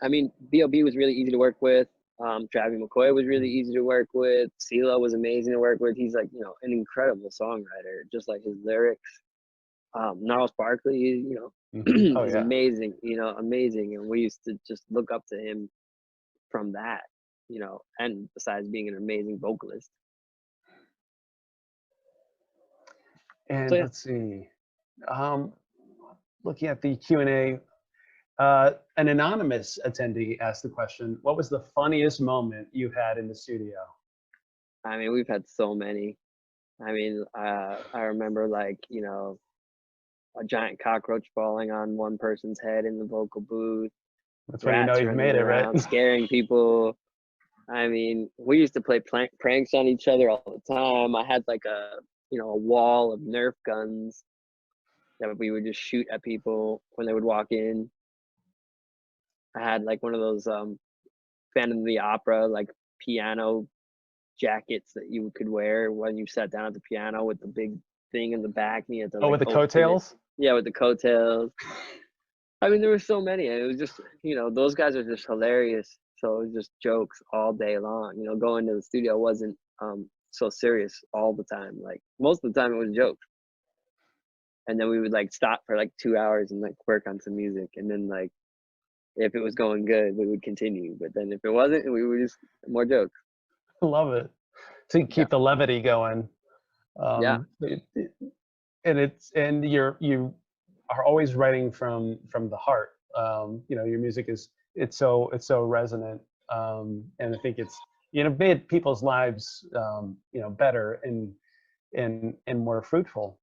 I mean, B.O.B. was really easy to work with. Travis McCoy was really easy to work with. Cee-lo was amazing to work with. He's like, you know, an incredible songwriter, just like his lyrics. Gnarls Barkley, you Oh know, is yeah. amazing, you know, amazing. And we used to just look up to him from that, you know, and besides being an amazing vocalist. So And yeah, let's see. Um, Looking at the Q&A, an anonymous attendee asked the question, what was the funniest moment you had in the studio? I mean, we've had so many. I mean, I remember like, you know, a giant cockroach falling on one person's head in the vocal booth, That's when you know rats you've running made it, right? around, scaring people. I mean, we used to play pranks on each other all the time. I had like you know, a wall of Nerf guns that we would just shoot at people when they would walk in. I had like one of those Phantom of the Opera like piano jackets that you could wear when you sat down at the piano with the big thing in the back and you had to Oh, like with the open it. coattails? Yeah, with the coattails. I mean, there were so many. And it was just, you know, those guys are just hilarious. So it was just jokes all day long. You know, going to the studio wasn't so serious all the time. Like most of the time it was jokes. And then we would like stop for like 2 hours and like work on some music. And then like if it was going good, we would continue. But then if it wasn't, we would just more jokes. Love it. To Yeah. keep the levity going. Yeah. And you are always writing from the heart. You know, your music is it's so resonant, and I think it's you know made people's lives you know better and more fruitful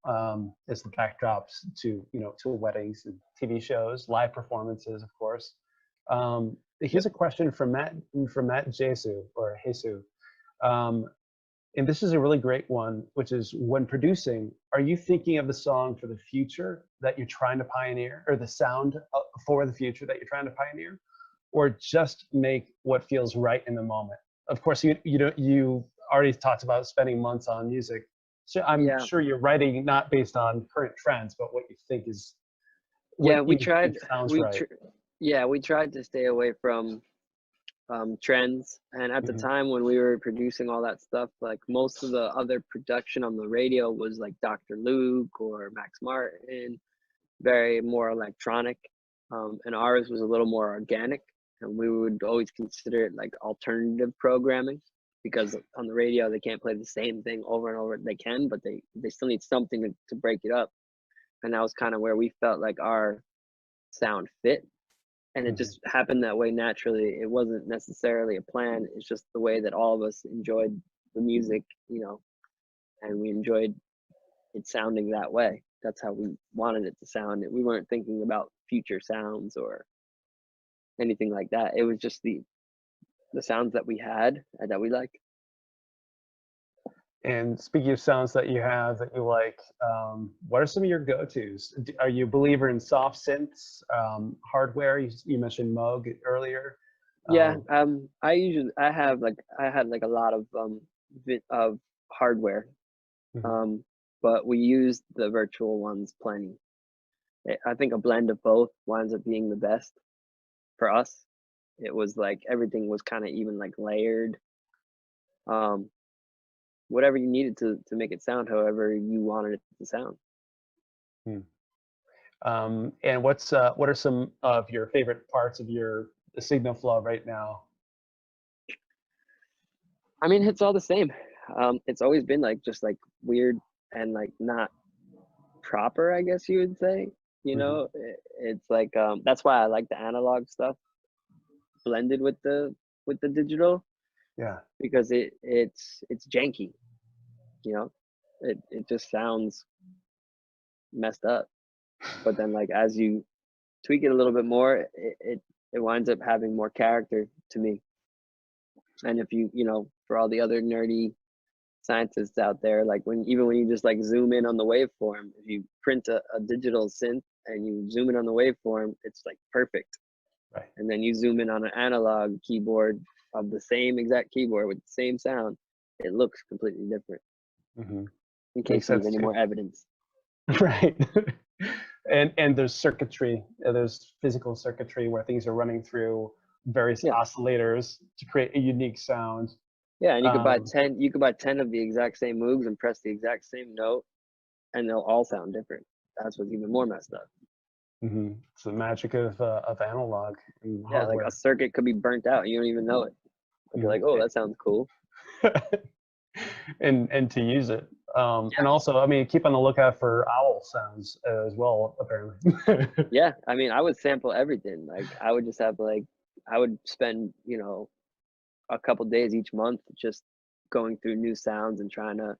as the backdrops to you know to weddings and TV shows, live performances, of course. Yep. Here's a question from Matt Jesu or Jesu. Um, and this is a really great one, which is when producing, are you thinking of the song for the future that you're trying to pioneer, or the sound for the future that you're trying to pioneer, or just make what feels right in the moment? Of course, you already talked about spending months on music, so I'm Yeah. sure you're writing not based on current trends, but what you think is Yeah. what you think sounds right. Yeah, we tried to stay away from trends. And at the Hmm. time when we were producing all that stuff, like most of the other production on the radio was like Dr. Luke or Max Martin, very more electronic. And ours was a little more organic. And we would always consider it like alternative programming because on the radio they can't play the same thing over and over. They can, but they still need something to break it up. And that was kind of where we felt like our sound fit, and it Hmm. just happened that way naturally. It wasn't necessarily a plan. It's just the way that all of us enjoyed the music, you know, and we enjoyed it sounding that way. That's how we wanted it to sound. We weren't thinking about future sounds or anything like that. It was just the sounds that we had and that we liked. And speaking of sounds that you have that you like, what are some of your go-tos? Are you a believer in soft synths, hardware? You mentioned Moog earlier. Yeah, Um, I had like a lot of of hardware, mhm. um, but we used the virtual ones plenty. I think a blend of both winds up being the best for us. It was like everything was kind of even like layered. Um, whatever you needed to make it sound however you wanted it to sound. Hmm. And what are some of your favorite parts of your signal flow right now? I mean, it's all the same. It's always been like just like weird and like not proper, I guess you would say. You Hmm. know, it's like that's why I like the analog stuff blended with the digital Yeah. because it's janky. You know, it just sounds messed up. But then like as you tweak it a little bit more, it winds up having more character to me. And if you know, for all the other nerdy scientists out there, like even when you just like zoom in on the waveform, if you print a digital synth and you zoom in on the waveform, it's like perfect. Right. And then you zoom in on an analog keyboard of the same exact keyboard with the same sound, it looks completely different. Mm-hmm. In case you need any more evidence. Right. And there's circuitry, there's physical circuitry where things are running through various oscillators to create a unique sound. Yeah, and you could buy 10. You could buy 10 of the exact same Moogs and press the exact same note, and they'll all sound different. That's what's even more messed up. Mm-hmm. It's the magic of analog and yeah, hardware. like a circuit could be burnt out, and you don't even know it. But you're like, oh, that sounds cool. and to use it. And also, I mean, keep on the lookout for owl sounds as well, apparently. Yeah, I mean, I would sample everything. Like, I would just have I would spend, a couple days each month just going through new sounds and trying to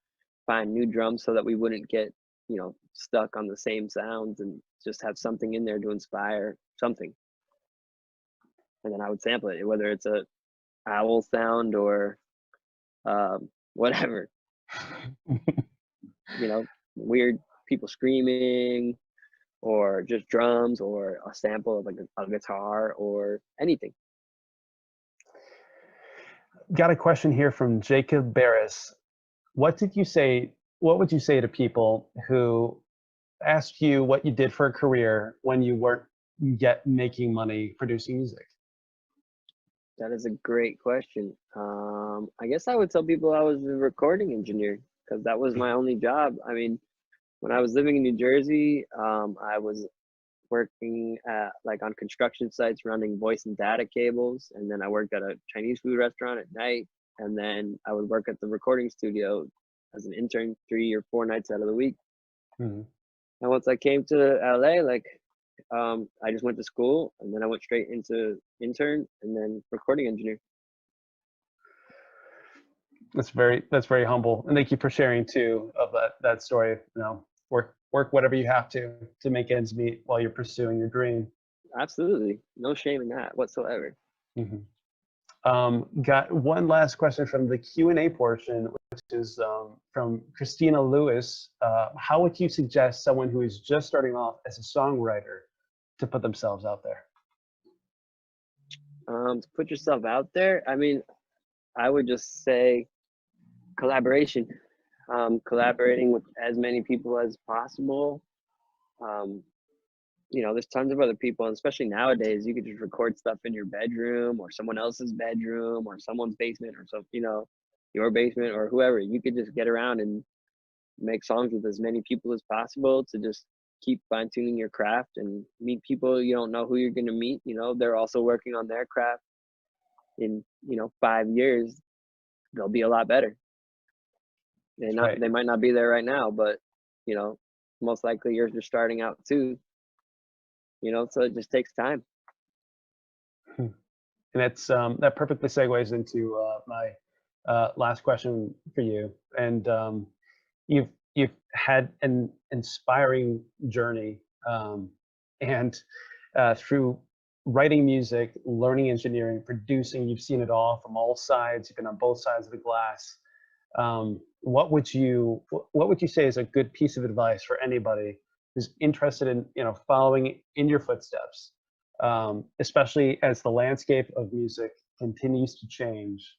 find new drums so that we wouldn't get, stuck on the same sounds, and just have something in there to inspire something. And then I would sample it, whether it's a owl sound or whatever. Weird people screaming, or just drums, or a sample of like a guitar, or anything. Got a question here from Jacob Barris. What would you say to people who asked you what you did for a career when you weren't yet making money producing music? That is a great question. I guess I would tell people I was a recording engineer, because that was my only job. I mean, when I was living in New Jersey, I was working on construction sites running voice and data cables, and then I worked at a Chinese food restaurant at night, and then I would work at the recording studio as an intern 3 or 4 nights out of the week. Mm-hmm. And once I came to LA, I just went to school, and then I went straight into intern and then recording engineer. That's very humble, and thank you for sharing too of that story. Work whatever you have to make ends meet while you're pursuing your dream. Absolutely, no shame in that whatsoever. Mm-hmm. Got one last question from the Q&A portion, which is from Christina Lewis. How would you suggest someone who is just starting off as a songwriter to put themselves out there? To put yourself out there, I mean, I would just say collaboration. Collaborating with as many people as possible. There's tons of other people, and especially nowadays, you could just record stuff in your bedroom or someone else's bedroom or someone's basement, or your basement, or whoever. You could just get around and make songs with as many people as possible, to just keep fine-tuning your craft and meet people you don't know who you're going to meet. They're also working on their craft. In 5 years, they'll be a lot better. They might not be there right now, but most likely you're just starting out too. So it just takes time. And that's that perfectly segues into my last question for you. And you've had an inspiring journey, and through writing music, learning engineering, producing, you've seen it all from all sides. You've been on both sides of the glass. What would you say is a good piece of advice for anybody who's interested in following in your footsteps, especially as the landscape of music continues to change?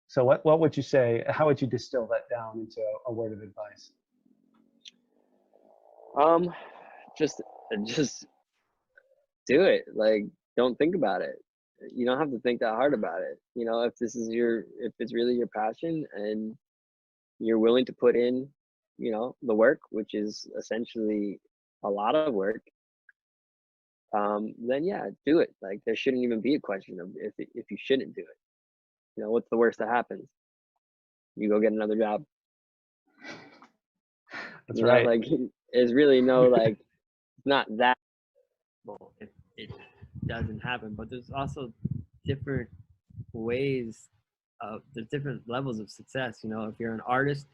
So what would you say? How would you distill that down into a word of advice? Just do it. Don't think about it. You don't have to think that hard about it. If it's really your passion and you're willing to put in, the work, which is essentially a lot of work, then yeah, do it. There shouldn't even be a question of if you shouldn't do it. What's the worst that happens? You go get another job. That's right. It's really it's not that. Well, if it doesn't happen, but there's also different ways there's different levels of success. If you're an artist,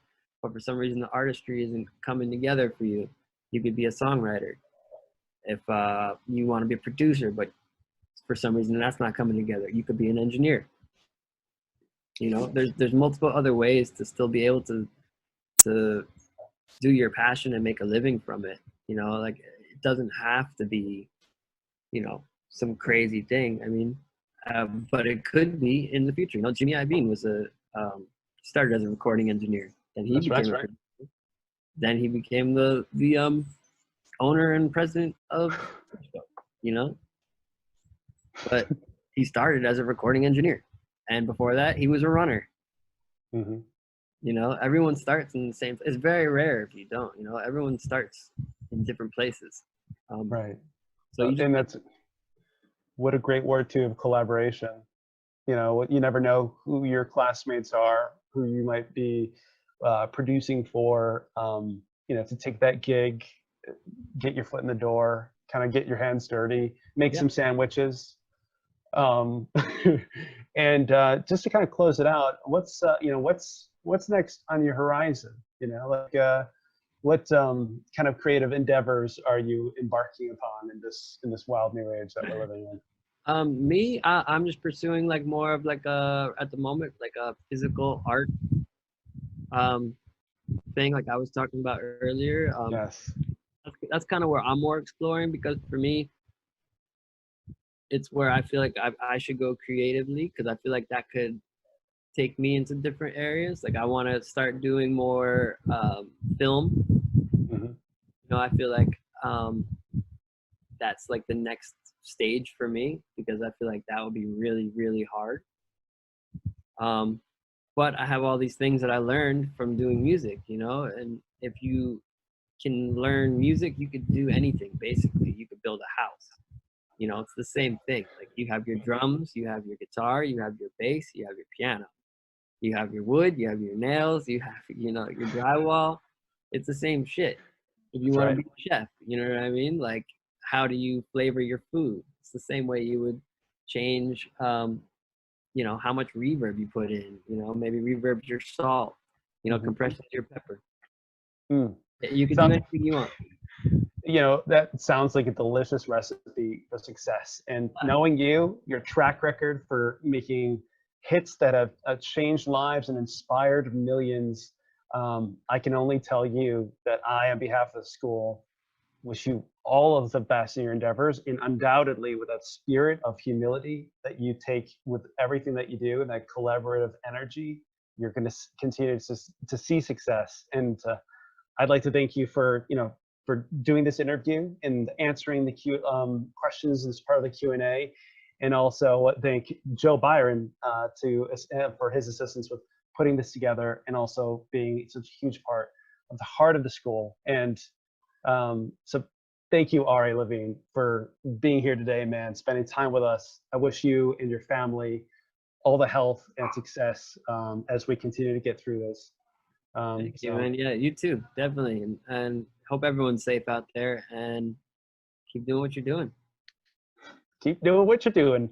but for some reason the artistry isn't coming together for you, you could be a songwriter. If you want to be a producer, but for some reason that's not coming together, you could be an engineer. You know, there's multiple other ways to still be able to do your passion and make a living from it. You know, like it doesn't have to be, you know, some crazy thing. I mean, but it could be in the future. You know, Jimmy Iovine was started as a recording engineer, then he became a producer. Then he became the owner and president of, you know, but he started as a recording engineer, and before that he was a runner. Mm-hmm. You know, everyone starts in the same. It's very rare if you don't. You know, everyone starts in different places. Right. So and that's what a great word too of collaboration. You know, you never know who your classmates are, who you might be producing for. You know, to take that gig, get your foot in the door, kind of get your hands dirty, make some sandwiches. And just to kind of close it out, what's you know, what's next on your horizon? You know, like what kind of creative endeavors are you embarking upon in this wild new age that we're living in? I'm just pursuing like more of like at the moment like a physical art thing, like I was talking about earlier. Yes. That's kind of where I'm more exploring, because for me, it's where I feel like I should go creatively, because I feel like that could take me into different areas. Like I want to start doing more film. Mm-hmm. You know, I feel like that's like the next stage for me, because I feel like that would be really, really hard. But I have all these things that I learned from doing music, you know, and if you can learn music, you could do anything basically. You could build a house. You know, it's the same thing. Like you have your drums, you have your guitar, you have your bass, you have your piano, you have your wood, you have your nails, you have, you know, your drywall. It's the same shit. If you want to be a chef, you know what I mean? Like, how do you flavor your food? It's the same way you would change, you know, how much reverb you put in. You know, maybe reverb's your salt. You know, compression's your pepper. You can do anything you want. You know, that sounds like a delicious recipe for success. And knowing you, your track record for making hits that have changed lives and inspired millions, I can only tell you that I, on behalf of the school, wish you all of the best in your endeavors, and undoubtedly with that spirit of humility that you take with everything that you do and that collaborative energy, you're going to continue to see success. And I'd like to thank you for, you know, for doing this interview and answering the questions as part of the Q&A, and also thank Joe Byron for his assistance with putting this together, and also being such a huge part of the heart of the school. And so thank you, Ari Levine, for being here today, man, spending time with us. I wish you and your family all the health and success as we continue to get through this. Thank you, man. Yeah, you too, definitely. And hope everyone's safe out there, and keep doing what you're doing. Keep doing what you're doing.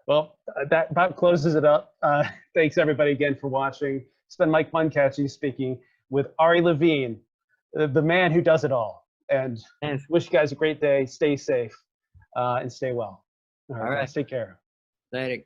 Well, that about closes it up. Thanks everybody again for watching. It's been Mike Muncatchy speaking with Ari Levine, the man who does it all. And wish you guys a great day. Stay safe and stay well. All right. Guys, take care. Later.